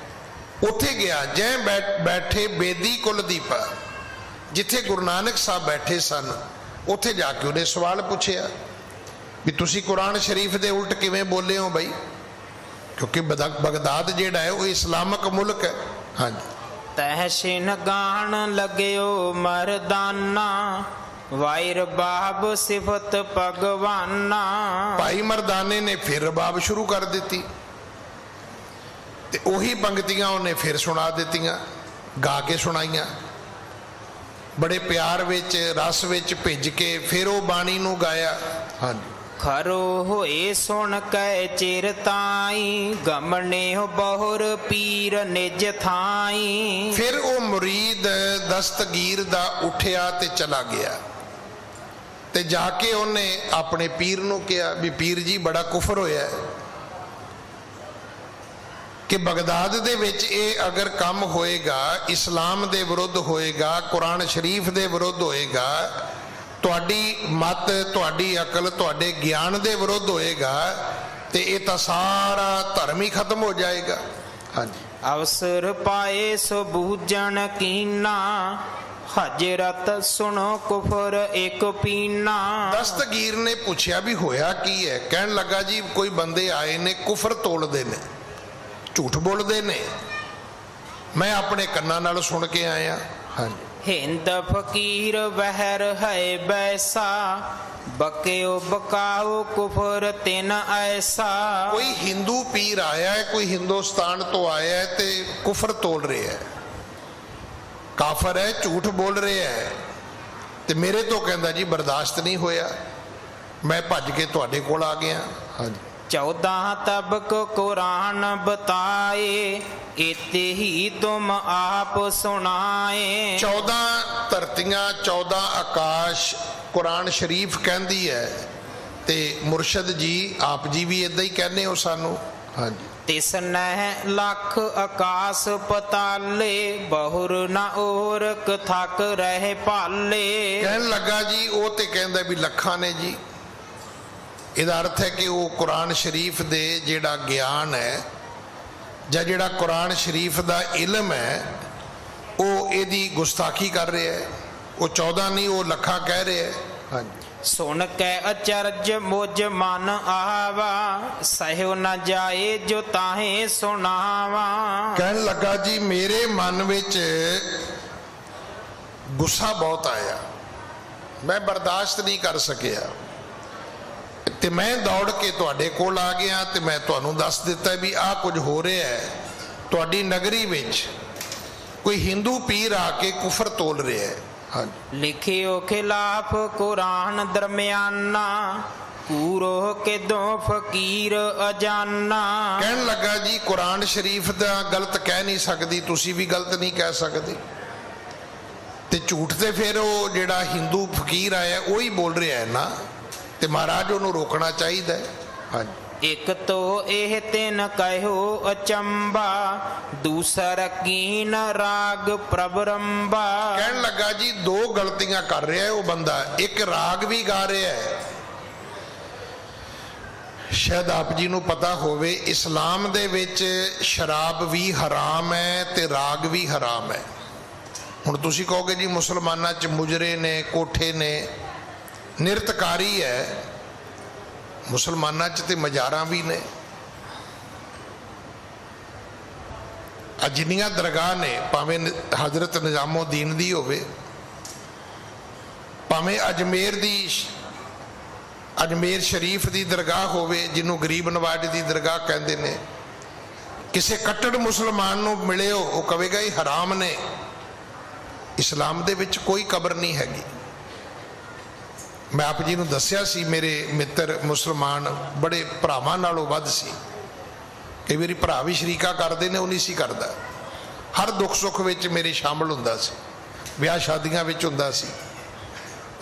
B: ਉੱਥੇ ਗਿਆ, ਜੈ ਬੈਠੇ ਬੇਦੀ ਕੁਲ ਦੀਪਾ, ਜਿੱਥੇ ਗੁਰੂ ਨਾਨਕ ਸਾਹਿਬ ਬੈਠੇ ਸਨ, ਉੱਥੇ ਜਾ ਕੇ ਉਹਨੇ ਸਵਾਲ ਪੁੱਛਿਆ ਵੀ ਤੁਸੀਂ ਕੁਰਾਨ ਸ਼ਰੀਫ ਦੇ ਉਲਟ ਕਿਵੇਂ ਬੋਲੇ ਹੋ ਬਈ? ਕਿਉਂਕਿ ਬਗਦਾਦ ਜਿਹੜਾ ਹੈ ਉਹ ਇਸਲਾਮਕ ਮੁਲਕ ਹੈ। ਹਾਂਜੀ,
C: ਤਹਿਸੀਨ ਗਾਣ ਲਗਿਓ ਮਰਦਾਨਾ, ਵਾਇਰ ਬਾਬ ਸਿਫਤ ਭਗਵਾਨਾ।
B: ਭਾਈ ਮਰਦਾਨੇ ਨੇ ਫਿਰ ਰਬਾਬ ਸ਼ੁਰੂ ਕਰ ਦਿੱਤੀ ਤੇ ਉਹੀ ਪੰਕਤੀਆਂ ਉਹਨੇ ਫਿਰ ਸੁਣਾ ਦਿੱਤੀਆਂ, ਗਾ ਕੇ ਸੁਣਾਈਆਂ ਬੜੇ ਪਿਆਰ ਵਿੱਚ, ਰਸ ਵਿੱਚ ਭਿੱਜ ਕੇ। ਫਿਰ ਉਹ ਬਾਣੀ ਨੂੰ ਗਾਇਆ। ਹਾਂਜੀ,
C: ਖਰੋ ਹੋਏ ਸੁਣ ਕੈ ਚਿਰ ਤਾਈ, ਗਮਨੇ ਹੋ ਬਹੁਰ ਪੀਰ ਨਿਜ ਥਾਈ।
B: ਫਿਰ ਉਹ ਮੁਰੀਦ ਦਸਤਗੀਰ ਦਾ ਉੱਠਿਆ ਤੇ ਚਲਾ ਗਿਆ ਤੇ ਜਾ ਕੇ ਉਹਨੇ ਆਪਣੇ ਪੀਰ ਨੂੰ ਕਿਹਾ ਵੀ ਪੀਰ ਜੀ ਬੜਾ ਕੁਫਰ ਹੋਇਆ ਹੈ ਕਿ ਬਗਦਾਦ ਦੇ ਵਿੱਚ ਇਹ ਅਗਰ ਕੰਮ ਹੋਏਗਾ, ਇਸਲਾਮ ਦੇ ਵਿਰੁੱਧ ਹੋਏਗਾ, ਕੁਰਾਨ ਸ਼ਰੀਫ ਦੇ ਵਿਰੁੱਧ ਹੋਏਗਾ, ਤੁਹਾਡੀ ਮਤ, ਤੁਹਾਡੀ ਅਕਲ, ਤੁਹਾਡੇ ਗਿਆਨ ਦੇ ਵਿਰੁੱਧ ਹੋਏਗਾ ਤੇ ਇਹ ਤਾਂ ਸਾਰਾ ਧਰਮ ਹੀ ਖਤਮ ਹੋ ਜਾਏਗਾ। ਹਾਂਜੀ।
C: ਅਵਸਰ ਪਾਏ ਸੋ ਬੂਝਣ ਕੀਨਾ, ਹਜਰਤ ਸੁਣੋ ਕੁਫਰ ਇੱਕ ਪੀਨਾ।
B: ਦਸਤਗੀਰ ਨੇ ਪੁੱਛਿਆ ਵੀ ਹੋਇਆ ਕੀ ਹੈ? ਕਹਿਣ ਲੱਗਾ ਜੀ ਕੋਈ ਬੰਦੇ ਆਏ ਨੇ, ਕੁਫਰ ਤੋਲਦੇ ਨੇ, ਝੂਠ ਬੋਲਦੇ ਨੇ, ਮੈਂ ਆਪਣੇ ਕੰਨਾਂ ਨਾਲ ਸੁਣ ਕੇ ਆਇਆ। ਹਾਂਜੀ।
C: ਹਿੰਦ ਫਕੀਰ ਵਹਿਰ ਹੈ ਬੈਸਾ, ਬਕਿਓ ਬਕਾਓ ਕੁਫਰ ਤਿਨ ਐਸਾ।
B: ਕੋਈ ਹਿੰਦੂ ਪੀਰ ਆਇਆ ਹੈ, ਕੋਈ ਹਿੰਦੁਸਤਾਨ ਤੋਂ ਆਇਆ ਹੈ ਤੇ ਕੁਫਰ ਤੋਲ ਰਿਹਾ ਹੈ, ਕਾਫਰ ਹੈ, ਝੂਠ ਬੋਲ ਰਿਹਾ ਹੈ, ਤੇ ਮੇਰੇ ਤੋਂ ਕਹਿੰਦਾ ਜੀ ਬਰਦਾਸ਼ਤ ਨਹੀਂ ਹੋਇਆ, ਮੈਂ ਭੱਜ ਕੇ ਤੁਹਾਡੇ ਕੋਲ ਆ ਗਿਆ। ਹਾਂਜੀ।
C: 14 ਤਬਕ ਕੁਰਾਨ ਬਤਾਏ, ਇਤੇ ਹੀ ਤੁਮ ਆਪ ਸੁਣਾਏ।
B: 14 ਧਰਤੀਆਂ, 14 ਆਕਾਸ਼ ਕੁਰਾਨ ਸ਼ਰੀਫ ਕਹਿੰਦੀ ਹੈ, ਤੇ ਮੁਰਸ਼ਦ ਜੀ ਆਪ ਜੀ ਵੀ ਇਦਾਂ ਹੀ ਕਹਿੰਦੇ ਹੋ ਸਾਨੂੰ। ਹਾਂਜੀ।
C: ਤਿਸ ਨਹਿ ਲੱਖ ਆਕਾਸ ਪਤਾਲੇ, ਬਹੁਰ ਨਾ ਔਰਕ ਥਕ ਰਹੇ ਭਾਲੇ।
B: ਕਹਿਣ ਲੱਗਾ ਜੀ ਉਹ ਤੇ ਕਹਿੰਦਾ ਵੀ ਲੱਖਾਂ ਨੇ ਜੀ। ਇਹਦਾ ਅਰਥ ਹੈ ਕਿ ਉਹ ਕੁਰਾਨ ਸ਼ਰੀਫ ਦੇ ਜਿਹੜਾ ਗਿਆਨ ਹੈ ਜਾਂ ਜਿਹੜਾ ਕੁਰਾਨ ਸ਼ਰੀਫ ਦਾ ਇਲਮ ਹੈ ਉਹ ਇਹਦੀ ਗੁਸਤਾਖੀ ਕਰ ਰਿਹਾ ਹੈ। ਉਹ 14 ਨਹੀਂ, ਉਹ ਲੱਖਾਂ ਕਹਿ ਰਿਹਾ ਹੈ। ਹਾਂਜੀ।
C: ਸੁਣ ਕੇ ਅਚਰਜ ਮੁਝ ਮਨ ਆਵਾ, ਸਹਿਓ ਨਾ ਜਾਏ ਜੋ ਤਾਹੇ ਸੁਣਾਵਾ।
B: ਕਹਿਣ ਲੱਗਾ ਜੀ ਮੇਰੇ ਮਨ ਵਿੱਚ ਗੁੱਸਾ ਬਹੁਤ ਆਇਆ, ਮੈਂ ਬਰਦਾਸ਼ਤ ਨਹੀਂ ਕਰ ਸਕਿਆ, ਤੇ ਮੈਂ ਦੌੜ ਕੇ ਤੁਹਾਡੇ ਕੋਲ ਆ ਗਿਆ ਤੇ ਮੈਂ ਤੁਹਾਨੂੰ ਦੱਸ ਦਿੱਤਾ ਵੀ ਆਹ ਕੁਝ ਹੋ ਰਿਹਾ ਹੈ। ਤੁਹਾਡੀ ਨਗਰੀ ਵਿੱਚ ਕੋਈ ਹਿੰਦੂ ਪੀਰ ਆ ਕੇ ਕੁਫਰ ਤੋਲ ਰਿਹਾ ਹੈ। ਹਾਂਜੀ।
C: ਲਿਖਿਓ ਖਿਲਾਫ ਕੁਰਾਨ ਦਰਮਿਆਨਾ, ਕੂਰੋ ਕਿਦੋਂ ਫਕੀਰ ਅਜਾਨਾ।
B: ਕਹਿਣ ਲੱਗਾ ਜੀ ਕੁਰਾਨ ਸ਼ਰੀਫ ਦਾ ਗਲਤ ਕਹਿ ਨਹੀਂ ਸਕਦੀ, ਤੁਸੀਂ ਵੀ ਗਲਤ ਨਹੀਂ ਕਹਿ ਸਕਦੇ, ਤੇ ਝੂਠ ਤੇ ਫਿਰ ਉਹ ਜਿਹੜਾ ਹਿੰਦੂ ਫਕੀਰ ਆਇਆ ਉਹੀ ਬੋਲ ਰਿਹਾ ਹੈ ਨਾ, ਤੇ ਮਹਾਰਾਜ ਉਹਨੂੰ ਰੋਕਣਾ ਚਾਹੀਦਾ ਹੈ। ਹਾਂਜੀ।
C: ਇੱਕ ਤੋ ਇਹ ਤਿੰਨ ਕਹਿਓ ਅਚੰਬਾ, ਦੂਸਰ ਕੀਨ ਰਾਗ ਪ੍ਰਭਰੰਬਾ।
B: ਕਹਿਣ ਲੱਗਾ ਜੀ ਦੋ ਗਲਤੀਆਂ ਕਰ ਰਿਹਾ ਹੈ ਉਹ ਬੰਦਾ, ਇੱਕ ਰਾਗ ਵੀ ਗਾ ਰਿਹਾ ਹੈ। ਸ਼ਾਇਦ ਆਪ ਜੀ ਨੂੰ ਪਤਾ ਹੋਵੇ ਇਸਲਾਮ ਦੇ ਵਿੱਚ ਸ਼ਰਾਬ ਵੀ ਹਰਾਮ ਹੈ ਤੇ ਰਾਗ ਵੀ ਹਰਾਮ ਹੈ। ਹੁਣ ਤੁਸੀਂ ਕਹੋਗੇ ਜੀ ਮੁਸਲਮਾਨਾਂ 'ਚ ਮੁਜਰੇ ਨੇ, ਕੋਠੇ ਨੇ, ਨਿਰਤਕਾਰੀ ਹੈ, ਮੁਸਲਮਾਨਾਂ 'ਚ ਤੇ ਮਜ਼ਾਰਾਂ ਵੀ ਨੇ। ਜਿੰਨੀਆਂ ਦਰਗਾਹ ਨੇ, ਭਾਵੇਂ ਹਜ਼ਰਤ ਨਿਜ਼ਾਮੁਦੀਨ ਦੀ ਹੋਵੇ, ਭਾਵੇਂ ਅਜਮੇਰ ਸ਼ਰੀਫ ਦੀ ਦਰਗਾਹ ਹੋਵੇ ਜਿਹਨੂੰ ਗਰੀਬ ਨਵਾਜ਼ ਦੀ ਦਰਗਾਹ ਕਹਿੰਦੇ ਨੇ, ਕਿਸੇ ਕੱਟੜ ਮੁਸਲਮਾਨ ਨੂੰ ਮਿਲਿਓ ਉਹ ਕਹੇਗਾ ਇਹ ਹਰਾਮ ਨੇ। ਇਸਲਾਮ ਦੇ ਵਿੱਚ ਕੋਈ ਕਬਰ ਨਹੀਂ ਹੈਗੀ। ਮੈਂ ਆਪ ਜੀ ਨੂੰ ਦੱਸਿਆ ਸੀ, ਮੇਰੇ ਮਿੱਤਰ ਮੁਸਲਮਾਨ ਬੜੇ ਭਰਾਵਾਂ ਨਾਲੋਂ ਵੱਧ ਸੀ। ਕਈ ਵਾਰੀ ਭਰਾ ਵੀ ਸ਼ਰੀਕਾ ਕਰਦੇ ਨੇ, ਉਹ ਨਹੀਂ ਸੀ ਕਰਦਾ। ਹਰ ਦੁੱਖ ਸੁੱਖ ਵਿੱਚ ਮੇਰੇ ਸ਼ਾਮਲ ਹੁੰਦਾ ਸੀ, ਵਿਆਹ ਸ਼ਾਦੀਆਂ ਵਿੱਚ ਹੁੰਦਾ ਸੀ।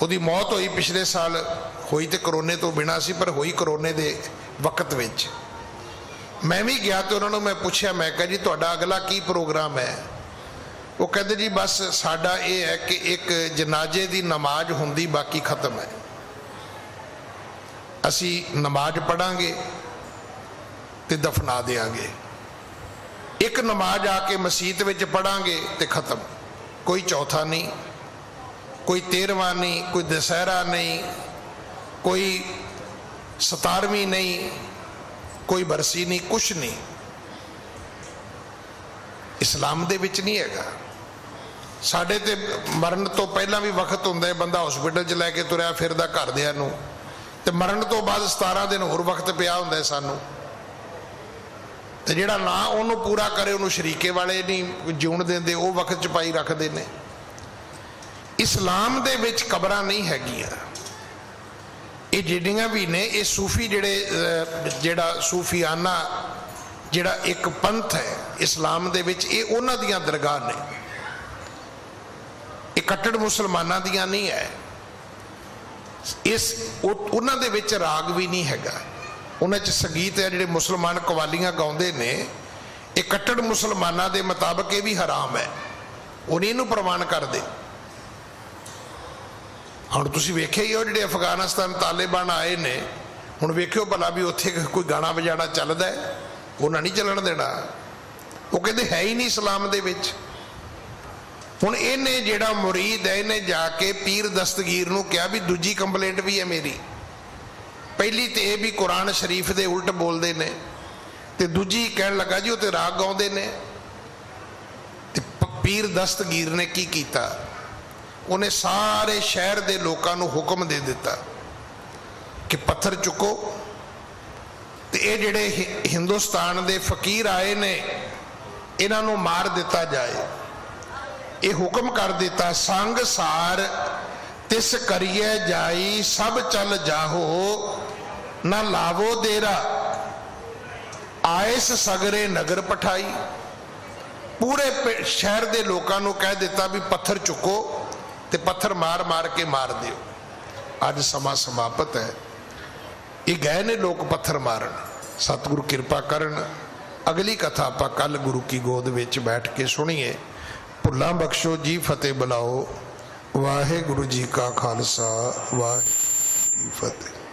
B: ਉਹਦੀ ਮੌਤ ਹੋਈ ਪਿਛਲੇ ਸਾਲ, ਹੋਈ ਤੇ ਕਰੋਨੇ ਤੋਂ ਬਿਨਾਂ ਸੀ, ਪਰ ਹੋਈ ਕਰੋਨੇ ਦੇ ਵਕਤ ਵਿੱਚ। ਮੈਂ ਵੀ ਗਿਆ ਤੇ ਉਹਨਾਂ ਨੂੰ ਮੈਂ ਪੁੱਛਿਆ, ਮੈਂ ਕਿਹਾ ਜੀ ਤੁਹਾਡਾ ਅਗਲਾ ਕੀ ਪ੍ਰੋਗਰਾਮ ਹੈ? ਉਹ ਕਹਿੰਦੇ ਜੀ ਬਸ ਸਾਡਾ ਇਹ ਹੈ ਕਿ ਇੱਕ ਜਨਾਜ਼ੇ ਦੀ ਨਮਾਜ਼ ਹੁੰਦੀ, ਬਾਕੀ ਖਤਮ ਹੈ। ਅਸੀਂ ਨਮਾਜ਼ ਪੜਾਂਗੇ ਤੇ ਦਫਨਾ ਦੇਾਂਗੇ। ਇੱਕ ਨਮਾਜ਼ ਆ ਕੇ ਮਸਜਿਦ ਵਿੱਚ ਪੜਾਂਗੇ ਤੇ ਖਤਮ। ਕੋਈ ਚੌਥਾ ਨਹੀਂ, ਕੋਈ 13ਵਾਂ ਨਹੀਂ, ਕੋਈ ਦਸਹਿਰਾ ਨਹੀਂ, ਕੋਈ 17ਵੀਂ ਨਹੀਂ, ਕੋਈ ਬਰਸੀ ਨਹੀਂ, ਕੁਛ ਨਹੀਂ। ਇਸਲਾਮ ਦੇ ਵਿੱਚ ਨਹੀਂ ਹੈਗਾ। ਸਾਡੇ ਤੇ ਮਰਨ ਤੋਂ ਪਹਿਲਾਂ ਵੀ ਵਕਤ ਹੁੰਦਾ ਹੈ, ਬੰਦਾ ਹਸਪੀਟਲ 'ਚ ਲੈ ਕੇ ਤੁਰਿਆ ਫਿਰਦਾ ਘਰਦਿਆਂ ਨੂੰ, ਤੇ ਮਰਨ ਤੋਂ ਬਾਅਦ 17 ਦਿਨ ਹੋਰ ਵਕਤ ਪਿਆ ਹੁੰਦਾ ਸਾਨੂੰ, ਤੇ ਜਿਹੜਾ ਨਾ ਉਹਨੂੰ ਪੂਰਾ ਕਰੇ ਉਹਨੂੰ ਸ਼ਰੀਕੇ ਵਾਲੇ ਨਹੀਂ ਜਿਉਣ ਦਿੰਦੇ, ਉਹ ਵਕਤ 'ਚ ਪਾਈ ਰੱਖਦੇ ਨੇ। ਇਸਲਾਮ ਦੇ ਵਿੱਚ ਕਬਰਾਂ ਨਹੀਂ ਹੈਗੀਆਂ। ਇਹ ਜਿਹੜੀਆਂ ਵੀ ਨੇ ਇਹ ਸੂਫੀ ਜਿਹੜਾ ਸੂਫੀਆਨਾ ਜਿਹੜਾ ਇੱਕ ਪੰਥ ਹੈ ਇਸਲਾਮ ਦੇ ਵਿੱਚ, ਇਹ ਉਹਨਾਂ ਦੀਆਂ ਦਰਗਾਹ ਨੇ, ਇਹ ਕੱਟੜ ਮੁਸਲਮਾਨਾਂ ਦੀਆਂ ਨਹੀਂ ਹੈ। ਉਹਨਾਂ ਦੇ ਵਿੱਚ ਰਾਗ ਵੀ ਨਹੀਂ ਹੈਗਾ, ਉਹਨਾਂ 'ਚ ਸੰਗੀਤ ਹੈ। ਜਿਹੜੇ ਮੁਸਲਮਾਨ ਕਵਾਲੀਆਂ ਗਾਉਂਦੇ ਨੇ, ਇਹ ਕੱਟੜ ਮੁਸਲਮਾਨਾਂ ਦੇ ਮੁਤਾਬਕ ਇਹ ਵੀ ਹਰਾਮ ਹੈ, ਉਹ ਨਹੀਂ ਇਹਨੂੰ ਪ੍ਰਵਾਨ ਕਰਦੇ। ਹੁਣ ਤੁਸੀਂ ਵੇਖਿਆ ਹੀ ਉਹ ਜਿਹੜੇ ਅਫਗਾਨਿਸਤਾਨ ਤਾਲਿਬਾਨ ਆਏ ਨੇ, ਹੁਣ ਵੇਖਿਓ ਭਲਾ ਵੀ ਉੱਥੇ ਕੋਈ ਗਾਣਾ ਵਜਾਣਾ ਚੱਲਦਾ ਹੈ? ਉਹਨਾਂ ਨਹੀਂ ਚੱਲਣ ਦੇਣਾ। ਉਹ ਕਹਿੰਦੇ ਹੈ ਹੀ ਨਹੀਂ ਇਸਲਾਮ ਦੇ ਵਿੱਚ। ਹੁਣ ਇਹਨੇ ਜਿਹੜਾ ਮੁਰੀਦ ਹੈ, ਇਹਨੇ ਜਾ ਕੇ ਪੀਰ ਦਸਤਗੀਰ ਨੂੰ ਕਿਹਾ ਵੀ ਦੂਜੀ ਕੰਪਲੇਂਟ ਵੀ ਹੈ ਮੇਰੀ। ਪਹਿਲੀ ਤੇ ਇਹ ਵੀ ਕੁਰਾਨ ਸ਼ਰੀਫ ਦੇ ਉਲਟ ਬੋਲਦੇ ਨੇ, ਤੇ ਦੂਜੀ ਕਹਿਣ ਲੱਗਾ ਜੀ ਉਹ ਤੇ ਰਾਗ ਗਾਉਂਦੇ ਨੇ। ਤੇ ਪੀਰ ਦਸਤਗੀਰ ਨੇ ਕੀ ਕੀਤਾ, ਉਹਨੇ ਸਾਰੇ ਸ਼ਹਿਰ ਦੇ ਲੋਕਾਂ ਨੂੰ ਹੁਕਮ ਦੇ ਦਿੱਤਾ ਕਿ ਪੱਥਰ ਚੁੱਕੋ, ਤੇ ਇਹ ਜਿਹੜੇ ਹਿੰਦੁਸਤਾਨ ਦੇ ਫਕੀਰ ਆਏ ਨੇ ਇਹਨਾਂ ਨੂੰ ਮਾਰ ਦਿੱਤਾ ਜਾਏ। ਇਹ ਹੁਕਮ ਕਰ ਦਿੱਤਾ, ਸੰਗ ਸਾਰ ਤਿਸ ਕਰੀਏ ਜਾਈ, ਸਭ ਚੱਲ ਜਾਹੋ ਨਾ ਲਾਵੋ ਦੇਰਾ, ਆਇਸ ਸਗਰੇ ਨਗਰ ਪਠਾਈ। ਪੂਰੇ ਸ਼ਹਿਰ ਦੇ ਲੋਕਾਂ ਨੂੰ ਕਹਿ ਦਿੱਤਾ ਵੀ ਪੱਥਰ ਚੁੱਕੋ ਤੇ ਪੱਥਰ ਮਾਰ ਮਾਰ ਕੇ ਮਾਰ ਦਿਓ। ਅੱਜ ਸਮਾਂ ਸਮਾਪਤ ਹੈ, ਇਹ ਗਏ ਨੇ ਲੋਕ ਪੱਥਰ ਮਾਰਨ। ਸਤਿਗੁਰੂ ਕਿਰਪਾ ਕਰਨ, ਅਗਲੀ ਕਥਾ ਆਪਾਂ ਕੱਲ ਗੁਰੂ ਕੀ ਗੋਦ ਵਿੱਚ ਬੈਠ ਕੇ ਸੁਣੀਏ। ਭੁੱਲਾਂ ਬਖਸ਼ੋ ਜੀ, ਫਤਿਹ ਬੁਲਾਓ। ਵਾਹਿਗੁਰੂ ਜੀ ਕਾ ਖਾਲਸਾ, ਵਾਹਿਗੁਰੂ ਜੀ ਕੀ ਫਤਿਹ।